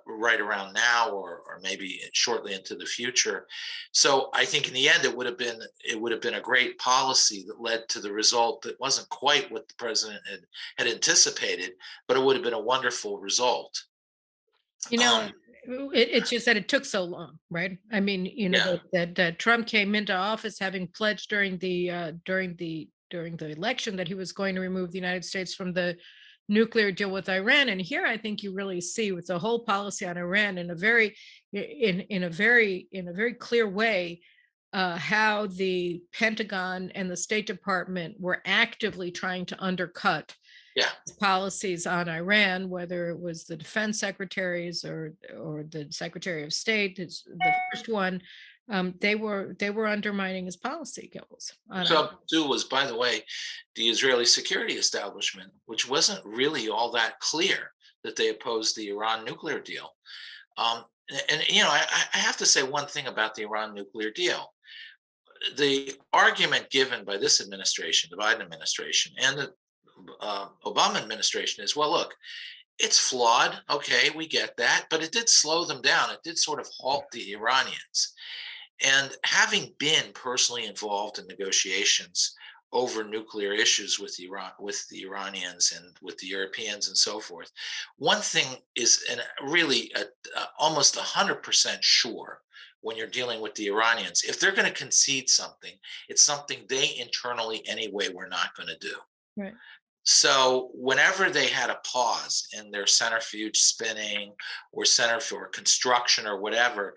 B: right around now, or maybe shortly into the future. So I think in the end, it would have been a great policy that led to the result that wasn't quite what the president had anticipated, but it would have been a wonderful result.
A: You know,
B: Um,
A: it's just that it took so long, right? I mean,
B: yeah,
A: that Trump came into office having pledged during the election that he was going to remove the United States from the nuclear deal with Iran. And here I think you really see with the whole policy on Iran in a very in a very clear way, how the Pentagon and the State Department were actively trying to undercut
B: yeah.
A: policies on Iran, whether it was the defense secretaries or the Secretary of State, is the first one. They were undermining his policy goals on Iran.
B: So too was, by the way, the Israeli security establishment, which wasn't really all that clear that they opposed the Iran nuclear deal. And I have to say one thing about the Iran nuclear deal. The argument given by this administration, the Biden administration, and the Obama administration is, well, look, it's flawed. Okay, we get that, but it did slow them down. It did sort of halt the Iranians. And having been personally involved in negotiations over nuclear issues with Iran, with the Iranians and with the Europeans and so forth, one thing is, and really almost 100% sure when you're dealing with the Iranians, if they're going to concede something, it's something they internally anyway were not going to do.
A: Right.
B: So whenever they had a pause in their centrifuge spinning or centrifuge or construction or whatever,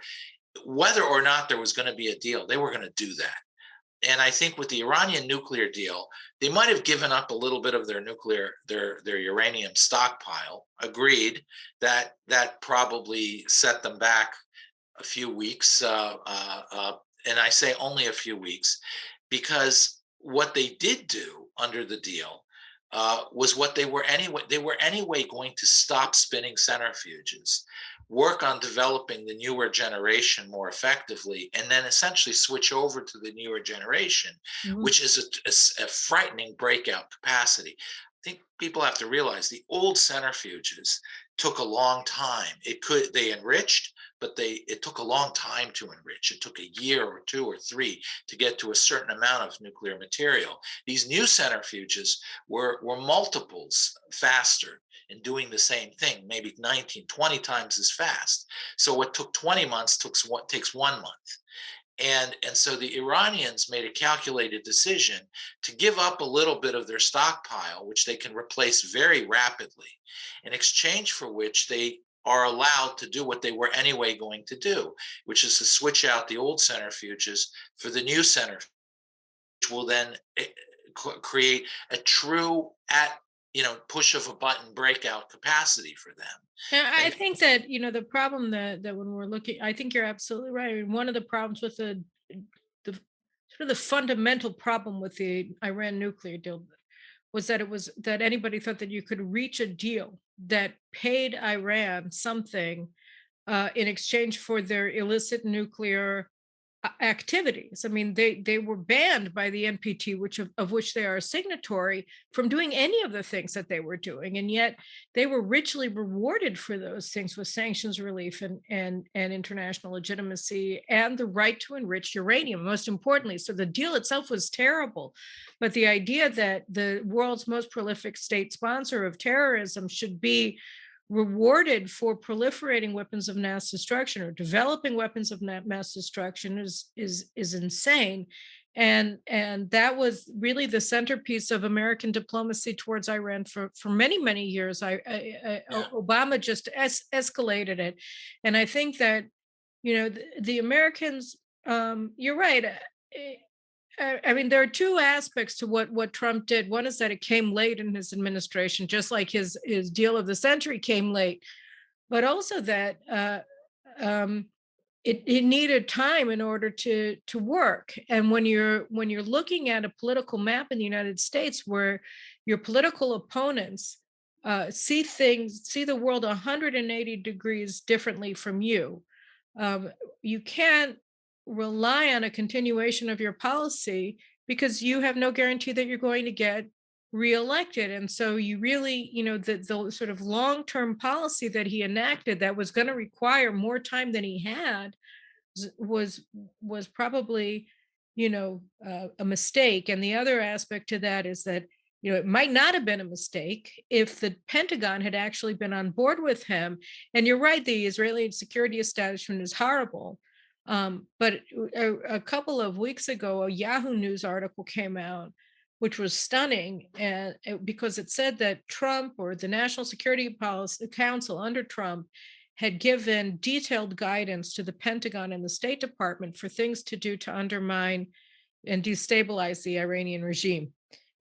B: whether or not there was going to be a deal, they were going to do that. And I think with the Iranian nuclear deal, they might have given up a little bit of their their uranium stockpile. Agreed, that probably set them back a few weeks, and I say only a few weeks, because what they did do under the deal was what they were anyway. They were anyway going to stop spinning centrifuges, work on developing the newer generation more effectively, and then essentially switch over to the newer generation,
A: Mhm.
B: which is a frightening breakout capacity. I think people have to realize the old centrifuges took a long time. They enriched, but it took a long time to enrich. It took a year or two or three to get to a certain amount of nuclear material. These new centrifuges were multiples faster in doing the same thing, maybe 19, 20 times as fast. So what took 20 months takes 1 month. And so the Iranians made a calculated decision to give up a little bit of their stockpile, which they can replace very rapidly, in exchange for which they are allowed to do what they were anyway going to do, which is to switch out the old centrifuges for the new centrifuge, which will then create a true push of a button breakout capacity for them.
A: And I
B: And
A: think that, the problem that when we're looking, I think you're absolutely right. I mean, one of the problems with the sort of the fundamental problem with the Iran nuclear deal was that anybody thought that you could reach a deal that paid Iran something in exchange for their illicit nuclear activities. I mean, they were banned by the NPT, of which they are a signatory, from doing any of the things that they were doing, and yet they were richly rewarded for those things with sanctions relief and international legitimacy and the right to enrich uranium. Most importantly, so the deal itself was terrible, but the idea that the world's most prolific state sponsor of terrorism should be rewarded for proliferating weapons of mass destruction or developing weapons of mass destruction is insane. And that was really the centerpiece of American diplomacy towards Iran for many years.
B: Yeah.
A: Obama just escalated it, and I think that the Americans. You're right. I mean, there are two aspects to what Trump did. One is that it came late in his administration, just like his deal of the century came late, but also that it needed time in order to work. And when you're looking at a political map in the United States where your political opponents see the world 180 degrees differently from you, um, you can't rely on a continuation of your policy because you have no guarantee that you're going to get reelected. And so you really, the sort of long-term policy that he enacted that was going to require more time than he had was probably, a mistake. And the other aspect to that is that, it might not have been a mistake if the Pentagon had actually been on board with him. And you're right, the Israeli security establishment is horrible. But a couple of weeks ago, a Yahoo News article came out, which was stunning, and because it said that Trump, or the National Security Policy Council under Trump, had given detailed guidance to the Pentagon and the State Department for things to do to undermine and destabilize the Iranian regime,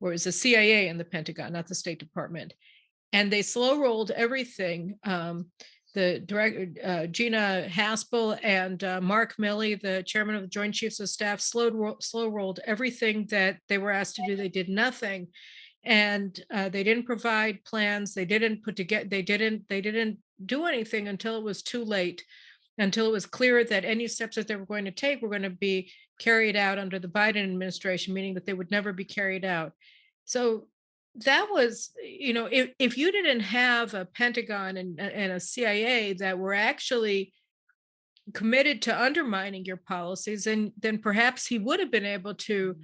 A: where it was the CIA and the Pentagon, not the State Department. And they slow rolled everything. The director, Gina Haspel, and Mark Milley, the chairman of the Joint Chiefs of Staff, slow rolled everything that they were asked to do. They did nothing, and they didn't provide plans. They didn't put together. They didn't do anything until it was too late, until it was clear that any steps that they were going to take were going to be carried out under the Biden administration, meaning that they would never be carried out. So that was, if you didn't have a Pentagon and a CIA that were actually committed to undermining your policies, and then perhaps he would have been able to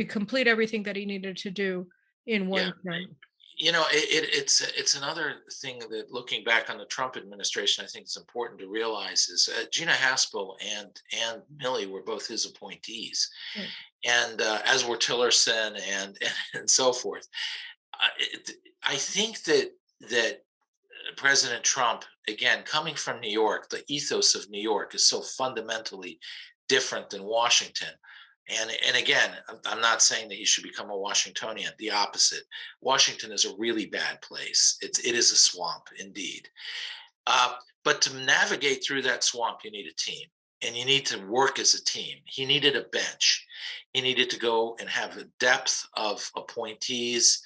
A: complete everything that he needed to do in one term.
B: It's another thing that, looking back on the Trump administration, I think it's important to realize is Gina Haspel and Milley were both his appointees,
A: Right.
B: and as were Tillerson and so forth. I think that President Trump, again, coming from New York, the ethos of New York is so fundamentally different than Washington. And again, I'm not saying that he should become a Washingtonian. The opposite. Washington is a really bad place. It is a swamp indeed. But to navigate through that swamp, you need a team, and you need to work as a team. He needed a bench. He needed to go and have a depth of appointees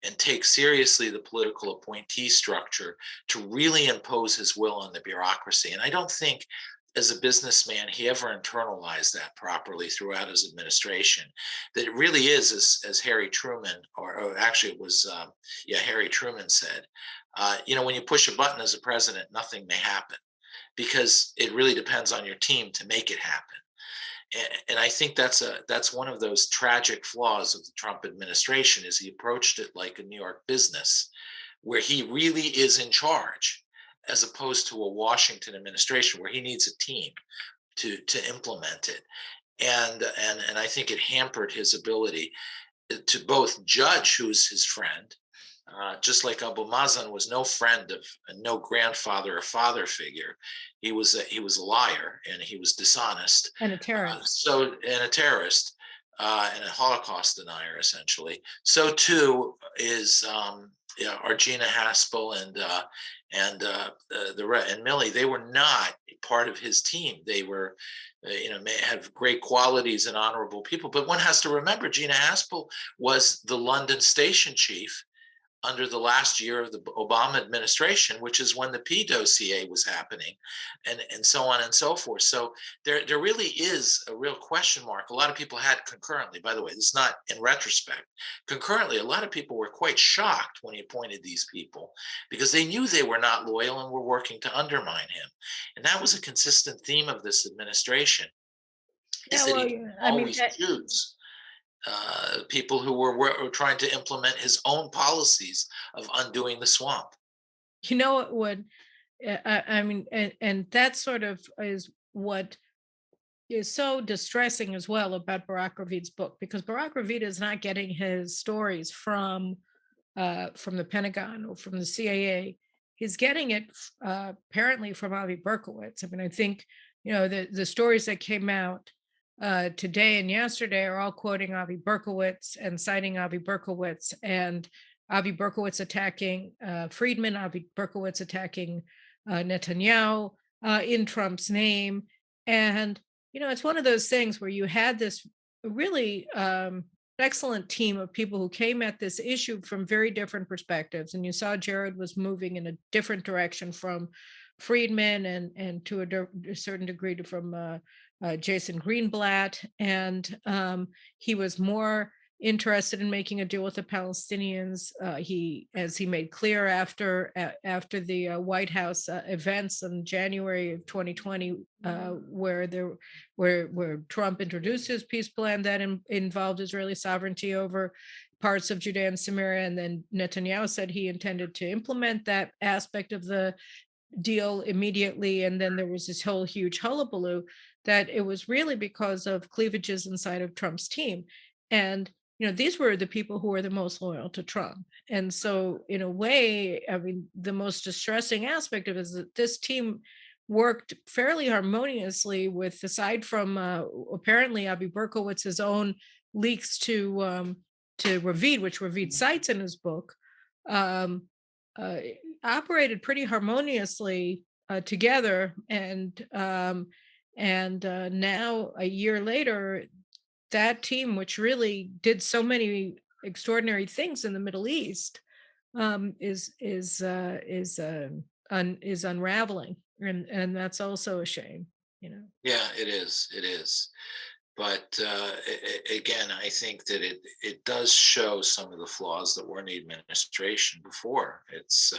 B: and take seriously the political appointee structure to really impose his will on the bureaucracy. And I don't think, as a businessman, he ever internalized that properly throughout his administration. That it really is, as Harry Truman, or actually it was, Harry Truman said, when you push a button as a president, nothing may happen, because it really depends on your team to make it happen. And I think that's one of those tragic flaws of the Trump administration, is he approached it like a New York business, where he really is in charge, as opposed to a Washington administration where he needs a team to implement it. And I think it hampered his ability to both judge who's his friend, just like Abu Mazen was no friend of, no grandfather or father figure. He was a liar, and he was dishonest,
A: And a terrorist.
B: and a terrorist, and a Holocaust denier, essentially. So too is yeah, Argina Haspel and Millie, they were not part of his team. They were, may have great qualities and honorable people. But one has to remember, Gina Haspel was the London station chief under the last year of the Obama administration, which is when the P dossier was happening, and so on and so forth. So there really is a real question mark. A lot of people had concurrently, by the way, this is not in retrospect, concurrently, a lot of people were quite shocked when he appointed these people because they knew they were not loyal and were working to undermine him. And that was a consistent theme of this administration, is
A: Yeah,
B: that
A: well,
B: he
A: yeah, I mean,
B: always choose people who were trying to implement his own policies of undoing the swamp.
A: you know what would, I mean, and that sort of is what is so distressing as well about Barak Ravid's book, because Barak Ravid is not getting his stories from the Pentagon or from the CIA. He's getting it apparently from Avi Berkowitz. I mean, I think the stories that came out today and yesterday are all quoting Avi Berkowitz and citing Avi Berkowitz, and Avi Berkowitz attacking Friedman, Avi Berkowitz attacking Netanyahu in Trump's name. And it's one of those things where you had this really excellent team of people who came at this issue from very different perspectives. And you saw Jared was moving in a different direction from Friedman, and to a certain degree from Jason Greenblatt. And he was more interested in making a deal with the Palestinians. As he made clear after the White House events in January of 2020, where Trump introduced his peace plan that involved Israeli sovereignty over parts of Judea and Samaria, and then Netanyahu said he intended to implement that aspect of the deal immediately. And then there was this whole huge hullabaloo that it was really because of cleavages inside of Trump's team. And these were the people who were the most loyal to Trump. And so, in a way, I mean, the most distressing aspect of it is that this team worked fairly harmoniously with, aside from apparently Avi Berkowitz's own leaks to Ravid, which Ravid cites in his book, um, uh, operated pretty harmoniously together. And now, a year later, that team, which really did so many extraordinary things in the Middle East, is unraveling, and that's also a shame. You know.
B: Yeah, it is. It is. But again, I think that it does show some of the flaws that were in the administration before. It's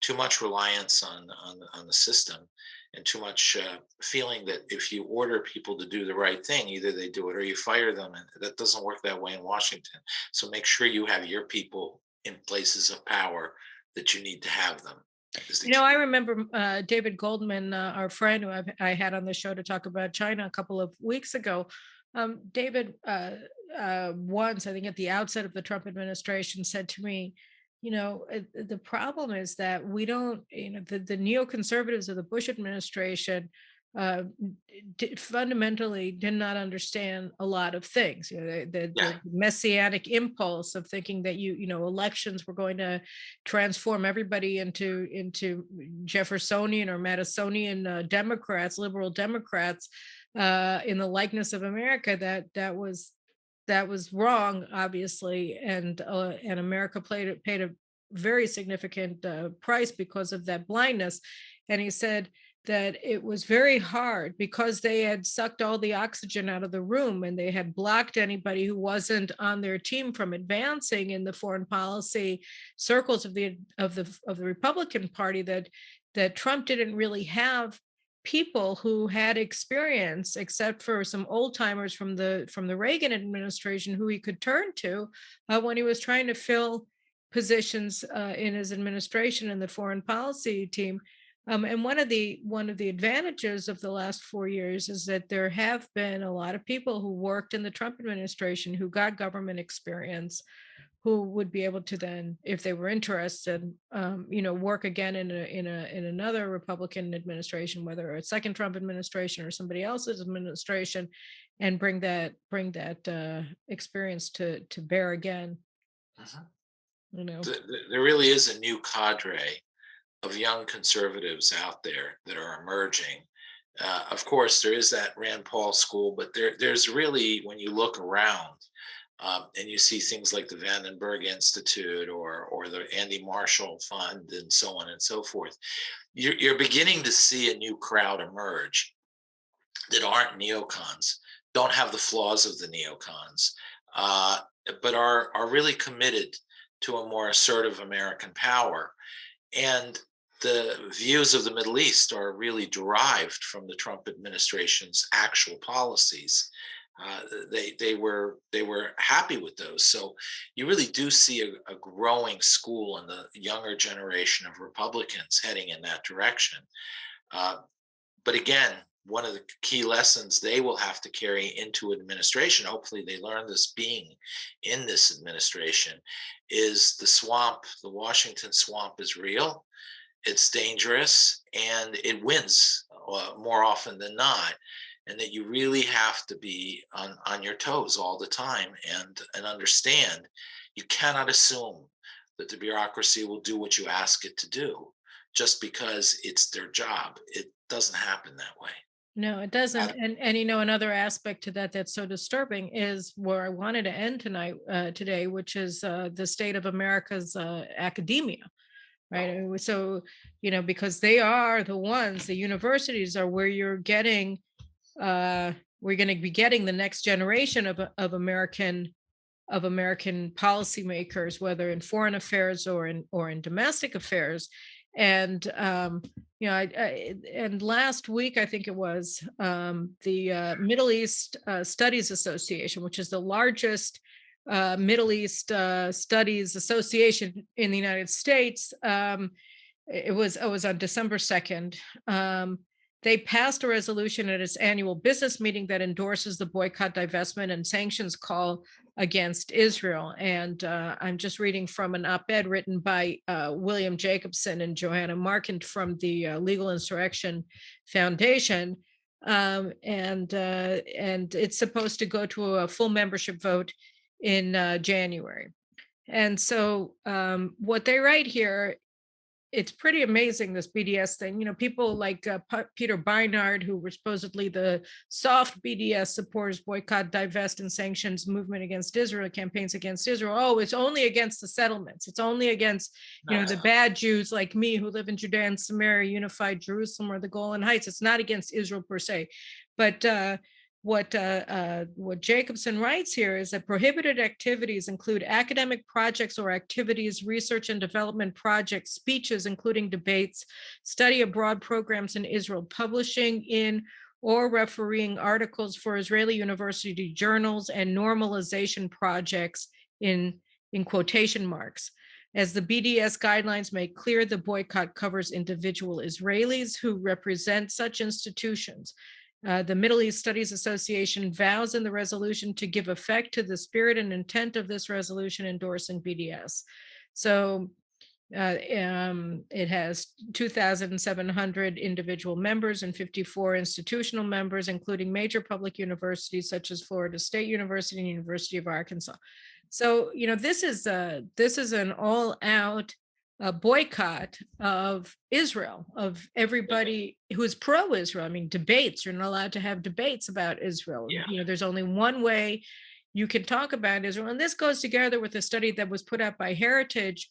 B: too much reliance on the system, and too much feeling that if you order people to do the right thing, either they do it or you fire them, and that doesn't work that way in Washington. So make sure you have your people in places of power that you need to have them. Is the
A: I
B: key.
A: remember David Goldman, our friend who I had on the show to talk about China a couple of weeks ago. David, once, I think at the outset of the Trump administration, said to me, the problem is that we don't, the neoconservatives of the Bush administration uh, fundamentally did not understand a lot of things.
B: Yeah.
A: The messianic impulse of thinking that elections were going to transform everybody into Jeffersonian or Madisonian Democrats, liberal Democrats, in the likeness of America. That was wrong, obviously, and America paid a very significant price because of that blindness. And he said that it was very hard because they had sucked all the oxygen out of the room, and they had blocked anybody who wasn't on their team from advancing in the foreign policy circles of the Republican Party, that Trump didn't really have people who had experience, except for some old timers from the Reagan administration, who he could turn to when he was trying to fill positions in his administration in the foreign policy team. And one of the advantages of the last 4 years is that there have been a lot of people who worked in the Trump administration who got government experience, who would be able to then, if they were interested, work again in another Republican administration, whether a second Trump administration or somebody else's administration, and bring that experience to bear again.
B: Mhm.
A: You know.
B: There really is a new cadre of young conservatives out there that are emerging. Of course, there is that Rand Paul school, but there's really, when you look around and you see things like the Vandenberg Institute or the Andy Marshall Fund and so on and so forth, you're beginning to see a new crowd emerge that aren't neocons, don't have the flaws of the neocons, uh, but are really committed to a more assertive American power. And the views of the Middle East are really derived from the Trump administration's actual policies. They were happy with those. So you really do see a growing school in the younger generation of Republicans heading in that direction. Uh, but again, one of the key lessons they will have to carry into administration, hopefully they learn this being in this administration, is the swamp, the Washington swamp is real, it's dangerous, and it wins more often than not. And that you really have to be on your toes all the time and understand you cannot assume that the bureaucracy will do what you ask it to do just because it's their job. It doesn't happen that way.
A: No, it doesn't. And another aspect to that that's so disturbing is where I wanted to end today, which is the state of America's academia, right? So, because they are the ones, the universities are where you're getting, we're going to be getting the next generation of American policymakers, whether in foreign affairs or in domestic affairs. And and last week I think it was, the Middle East Studies Association, which is the largest Middle East studies association in the United States. It was on December 2nd. They passed a resolution at its annual business meeting that endorses the boycott, divestment, and sanctions call against Israel. And I'm just reading from an op-ed written by William Jacobson and Joanna Markant from the Legal Insurrection Foundation. And it's supposed to go to a full membership vote in January. And so what they write here, it's pretty amazing, this BDS thing. People like Peter Beinart, who were supposedly the soft BDS supporters, boycott, divest, and sanctions movement against Israel, campaigns against Israel. Oh, it's only against the settlements. It's only against, the bad Jews like me who live in Judea and Samaria, unified Jerusalem, or the Golan Heights. It's not against Israel per se. But what Jacobson writes here is that prohibited activities include academic projects or activities, research and development projects, speeches, including debates, study abroad programs in Israel, publishing in or refereeing articles for Israeli university journals, and normalization projects in quotation marks. As the BDS guidelines make clear, the boycott covers individual Israelis who represent such institutions. The Middle East Studies Association vows in the resolution to give effect to the spirit and intent of this resolution endorsing BDS. So it has 2,700 individual members and 54 institutional members, including major public universities such as Florida State University and University of Arkansas. So, this is an all-out boycott of Israel, of everybody who is pro-Israel. I mean, debates, you're not allowed to have debates about Israel.
B: Yeah.
A: There's only one way you can talk about Israel. And this goes together with a study that was put out by Heritage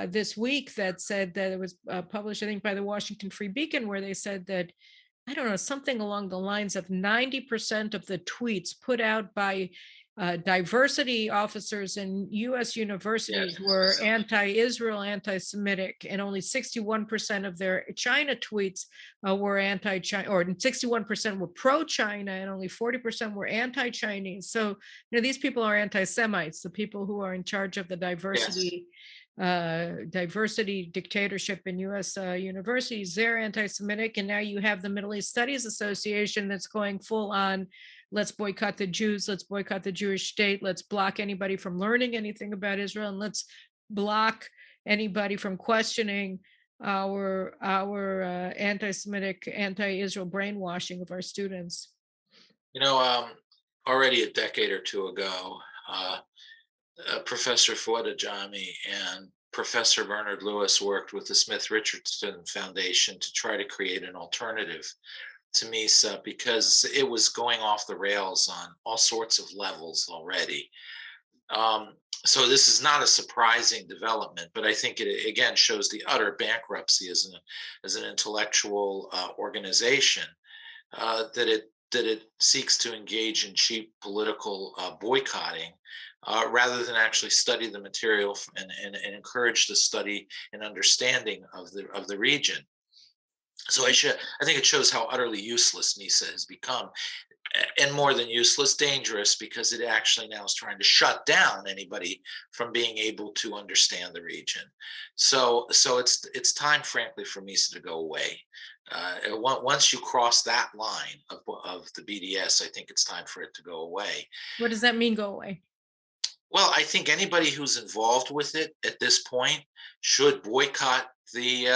A: this week that said that it was published, I think, by the Washington Free Beacon, where they said that, I don't know, something along the lines of 90% of the tweets put out by diversity officers in U.S. universities were anti-Israel, anti-Semitic, and only 61% of their China tweets were anti-China, or 61% were pro-China, and only 40% were anti-Chinese. So, these people are anti-Semites, the people who are in charge of the diversity dictatorship in U.S. Universities. They're anti-Semitic, and now you have the Middle East Studies Association that's going full on, let's boycott the Jews, let's boycott the Jewish state, let's block anybody from learning anything about Israel, and let's block anybody from questioning our anti-Semitic, anti-Israel brainwashing of our students.
B: Already a decade or two ago, Professor Fuad Ajami and Professor Bernard Lewis worked with the Smith Richardson Foundation to try to create an alternative to MISA because it was going off the rails on all sorts of levels already. So this is not a surprising development, but I think it again shows the utter bankruptcy as an intellectual organization, that it seeks to engage in cheap political boycotting rather than actually study the material and encourage the study and understanding of the region. So I think it shows how utterly useless MISA has become, and more than useless, dangerous, because it actually now is trying to shut down anybody from being able to understand the region. So it's time, frankly, for MISA to go away. Once you cross that line of the BDS, I think it's time for it to go away.
A: What does that mean, go away?
B: Well, I think anybody who's involved with it at this point should boycott the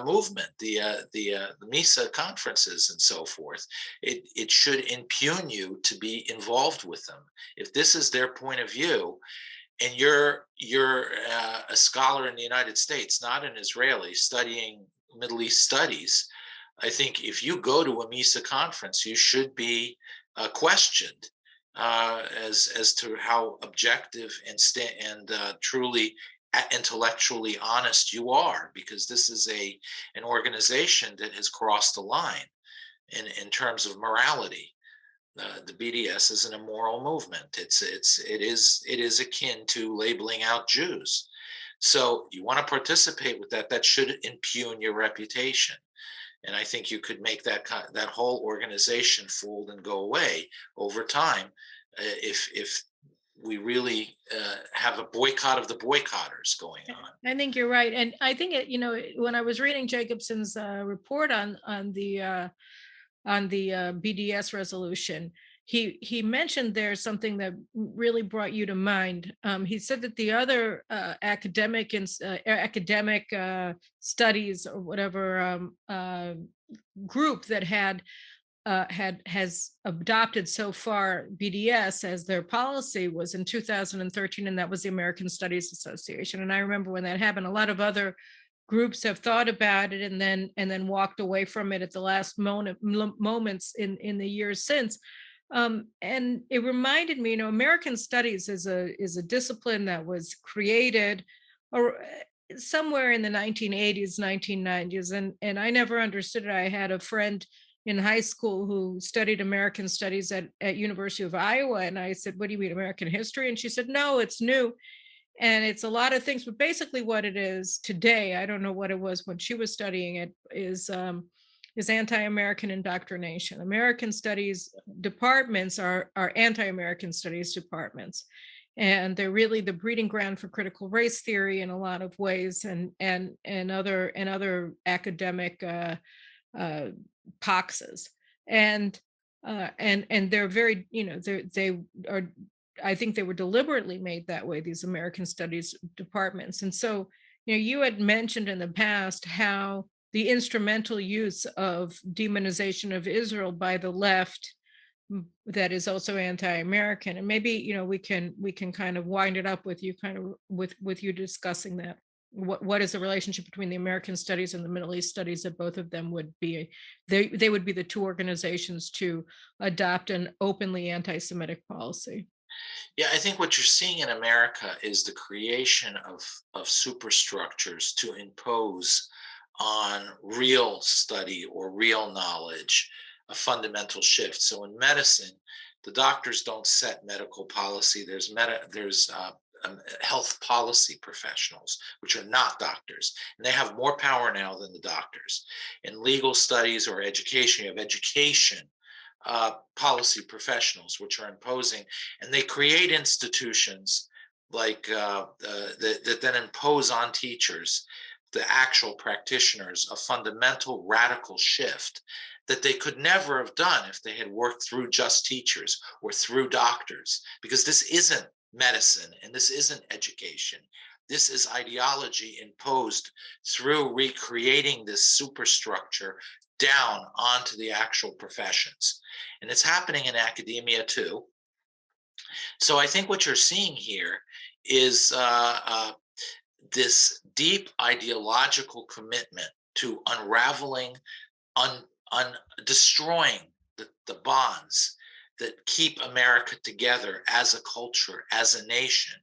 B: movement, the MISA conferences and so forth. It should impugn you to be involved with them. If this is their point of view, and you're a scholar in the United States, not an Israeli, studying Middle East studies, I think if you go to a MISA conference, you should be questioned as to how objective and truly intellectually honest you are, because this is an organization that has crossed the line in terms of morality. The BDS is an immoral movement. It is akin to labeling out Jews. So you want to participate with that. That should impugn your reputation. And I think you could make that whole organization fold and go away over time if we really have a boycott of the boycotters going on.
A: I think you're right, and I think when I was reading Jacobson's report on the BDS resolution, he mentioned there's something that really brought you to mind. He said that the other academic studies or whatever group that has adopted so far BDS as their policy was in 2013, and that was the American Studies Association. And I remember when that happened, a lot of other groups have thought about it and then walked away from it at the last moments in the years since. And it reminded me, American Studies is a discipline that was created or somewhere in the 1980s, 1990s, and I never understood it. I had a friend in high school who studied American Studies at University of Iowa, and I said, "What do you mean, American history?" And she said, "No, it's new, and it's a lot of things, but basically what it is today, I don't know what it was when she was studying it, is anti-American indoctrination. American Studies departments are anti-American Studies departments, and they're really the breeding ground for critical race theory in a lot of ways, and other academic poxes, and they're very, they are, I think they were deliberately made that way, these American Studies departments. And so, you had mentioned in the past how the instrumental use of demonization of Israel by the left that is also anti-American, and maybe we can kind of wind it up with you with you discussing that. What is the relationship between the American Studies and the Middle East Studies, that both of them would be, they would be the two organizations to adopt an openly anti-Semitic policy?
B: Yeah, I think what you're seeing in America is the creation of superstructures to impose on real study or real knowledge a fundamental shift. So in medicine, the doctors don't set medical policy. There's health policy professionals, which are not doctors, and they have more power now than the doctors. In legal studies or education, you have education policy professionals, which are imposing, and they create institutions like that then impose on teachers, the actual practitioners, a fundamental radical shift that they could never have done if they had worked through just teachers or through doctors, because this isn't medicine and this isn't education. This is ideology imposed through recreating this superstructure down onto the actual professions. And it's happening in academia too. So I think what you're seeing here is this deep ideological commitment to unraveling, un, un destroying the bonds that keep America together as a culture, as a nation.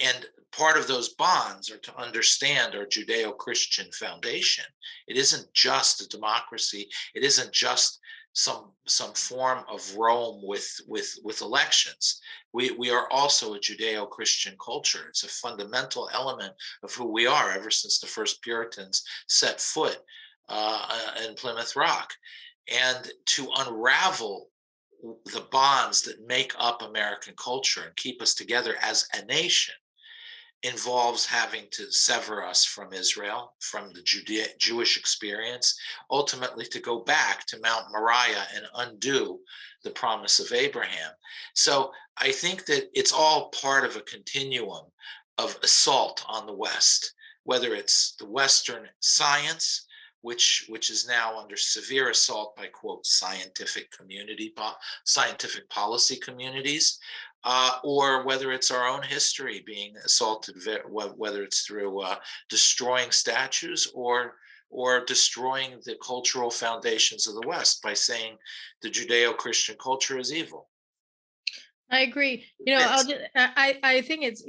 B: And part of those bonds are to understand our Judeo-Christian foundation. It isn't just a democracy. It isn't just some form of Rome with elections. We are also a Judeo-Christian culture. It's a fundamental element of who we are ever since the first Puritans set foot in Plymouth Rock. And to unravel the bonds that make up American culture and keep us together as a nation involves having to sever us from Israel, from the Jewish experience, ultimately to go back to Mount Moriah and undo the promise of Abraham. So I think that it's all part of a continuum of assault on the West, whether it's the Western science, which is now under severe assault by quote scientific policy communities, or whether it's our own history being assaulted, whether it's through destroying statues or destroying the cultural foundations of the West by saying the Judeo-Christian culture is evil.
A: I agree. I think it's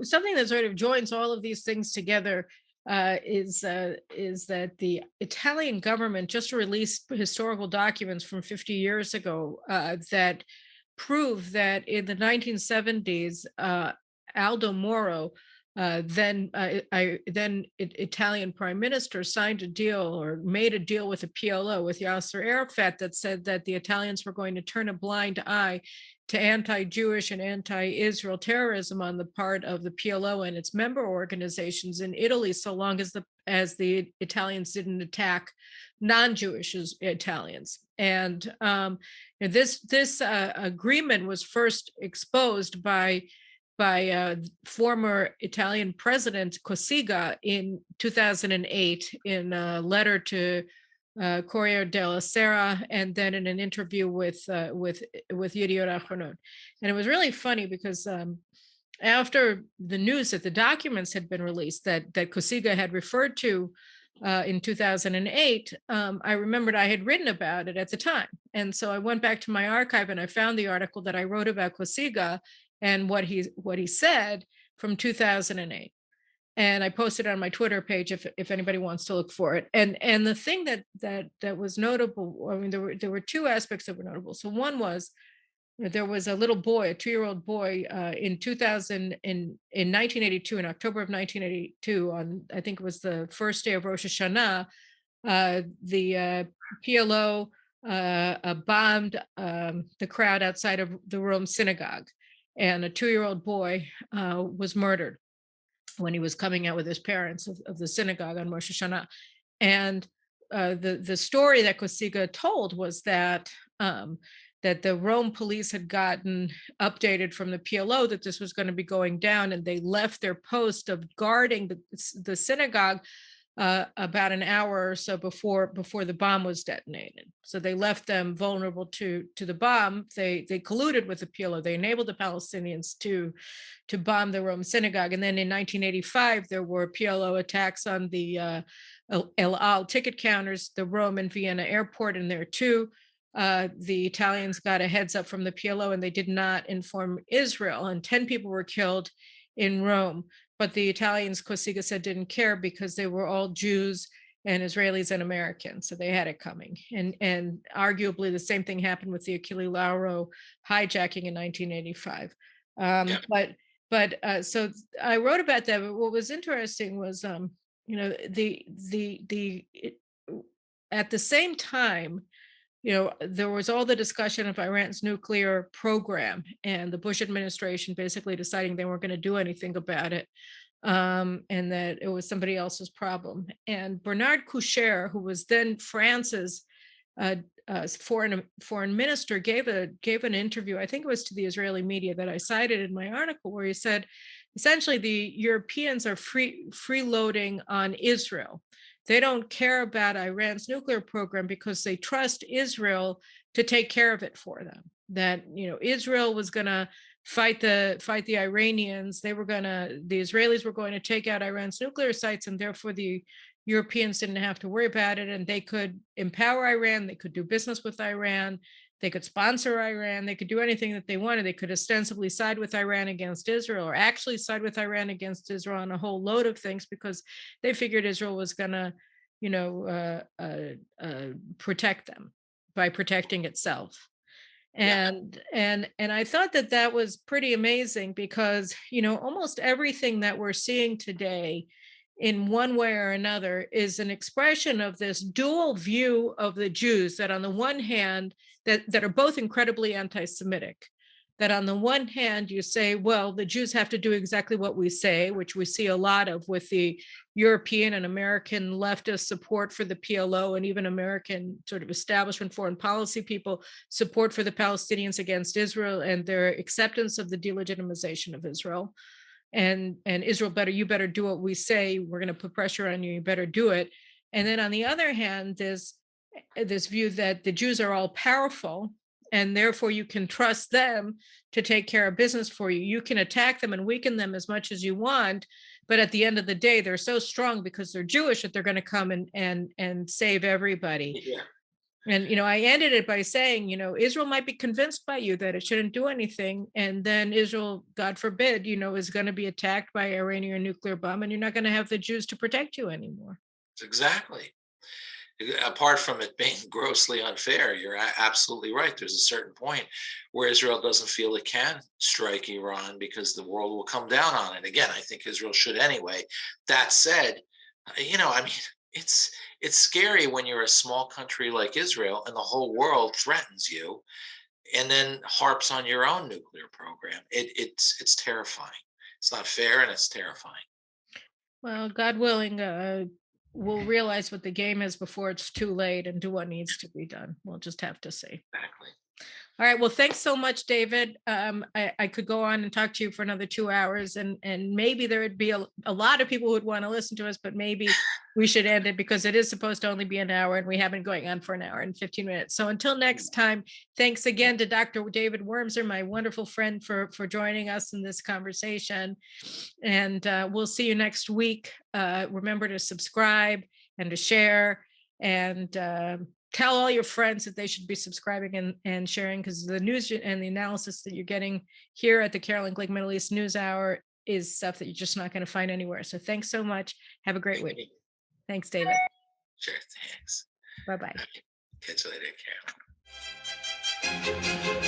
A: something that sort of joins all of these things together. Is that the Italian government just released historical documents from 50 years ago that prove that in the 1970s, Aldo Moro, then Italian prime minister, signed a deal or made a deal with the PLO, with Yasser Arafat, that said that the Italians were going to turn a blind eye to anti-Jewish and anti-Israel terrorism on the part of the PLO and its member organizations in Italy, so long as the Italians didn't attack non-Jewish Italians. And this agreement was first exposed by former Italian President Cossiga in 2008 in a letter to Corriere della Sera, and then in an interview with Yediot Ahronon. And it was really funny because after the news that the documents had been released that Cossiga had referred to in 2008, I remembered I had written about it at the time. And so I went back to my archive and I found the article that I wrote about Cossiga and what he said from 2008. And I posted it on my Twitter page if anybody wants to look for it. And the thing that was notable, I mean, there were two aspects that were notable. So one was there was a little boy, a 2-year-old boy, in 1982, in October of 1982, on I think it was the first day of Rosh Hashanah, the PLO bombed the crowd outside of the Rome synagogue, and a 2-year-old boy was murdered when he was coming out with his parents of the synagogue on Rosh Hashanah. And the story that Cossiga told was that that the Rome police had gotten updated from the PLO that this was going to be going down, and they left their post of guarding the synagogue about an hour or so before the bomb was detonated. So they left them vulnerable to the bomb. They colluded with the PLO. They enabled the Palestinians to bomb the Rome synagogue. And then in 1985, there were PLO attacks on the El Al ticket counters, the Rome and Vienna airport, and there too. The Italians got a heads up from the PLO and they did not inform Israel, and 10 people were killed in Rome. But the Italians, Cossiga said, didn't care because they were all Jews and Israelis and Americans, so they had it coming. And arguably the same thing happened with the Achille Lauro hijacking in 1985.
B: Yeah.
A: But so I wrote about that. But what was interesting was, at the same time, there was all the discussion of Iran's nuclear program and the Bush administration basically deciding they weren't going to do anything about it, and that it was somebody else's problem. And Bernard Kouchner, who was then France's foreign minister, gave an interview, I think it was to the Israeli media that I cited in my article, where he said, essentially, the Europeans are freeloading on Israel. They don't care about Iran's nuclear program because they trust Israel to take care of it for them. that, Israel was going to fight the Iranians. The Israelis were going to take out Iran's nuclear sites, and therefore the Europeans didn't have to worry about it, and they could empower Iran. They could do business with Iran. They could sponsor Iran. They could do anything that they wanted. They could ostensibly side with Iran against Israel, or actually side with Iran against Israel on a whole load of things, because they figured Israel was going to, protect them by protecting itself. And I thought that was pretty amazing, because almost everything that we're seeing today in one way or another is an expression of this dual view of the Jews, that on the one hand, that are both incredibly anti-Semitic. That on the one hand, you say, well, the Jews have to do exactly what we say, which we see a lot of with the European and American leftist support for the PLO, and even American sort of establishment foreign policy people support for the Palestinians against Israel, and their acceptance of the delegitimization of Israel. And Israel, you better do what we say. We're going to put pressure on you. You better do it. And then on the other hand, there's this view that the Jews are all powerful, and therefore you can trust them to take care of business for you. You can attack them and weaken them as much as you want, but at the end of the day, they're so strong because they're Jewish that they're going to come and save everybody.
B: Yeah.
A: And, I ended it by saying, Israel might be convinced by you that it shouldn't do anything. And then Israel, God forbid, is going to be attacked by Iranian nuclear bomb, and you're not going to have the Jews to protect you anymore.
B: Exactly. Apart from it being grossly unfair, you're absolutely right. There's a certain point where Israel doesn't feel it can strike Iran, because the world will come down on it. Again, I think Israel should anyway. That said, it's scary when you're a small country like Israel and the whole world threatens you and then harps on your own nuclear program. It's terrifying. It's not fair, and it's terrifying.
A: Well, God willing, we'll realize what the game is before it's too late and do what needs to be done. We'll just have to see.
B: Exactly.
A: All right. Well, thanks so much, David. I could go on and talk to you for another 2 hours, and maybe there would be a lot of people who would want to listen to us, but maybe we should end it, because it is supposed to only be an hour, and we have been going on for an hour and 15 minutes. So until next time, thanks again to Dr. David Wurmser, my wonderful friend, for joining us in this conversation. And we'll see you next week. Remember to subscribe and to share, and tell all your friends that they should be subscribing and sharing, because the news and the analysis that you're getting here at the Carolyn Glick Middle East News Hour is stuff that you're just not going to find anywhere. So thanks so much. Have a great week. Thanks, David.
B: Sure. Thanks.
A: Bye-bye.
B: Catch you later, Carolyn.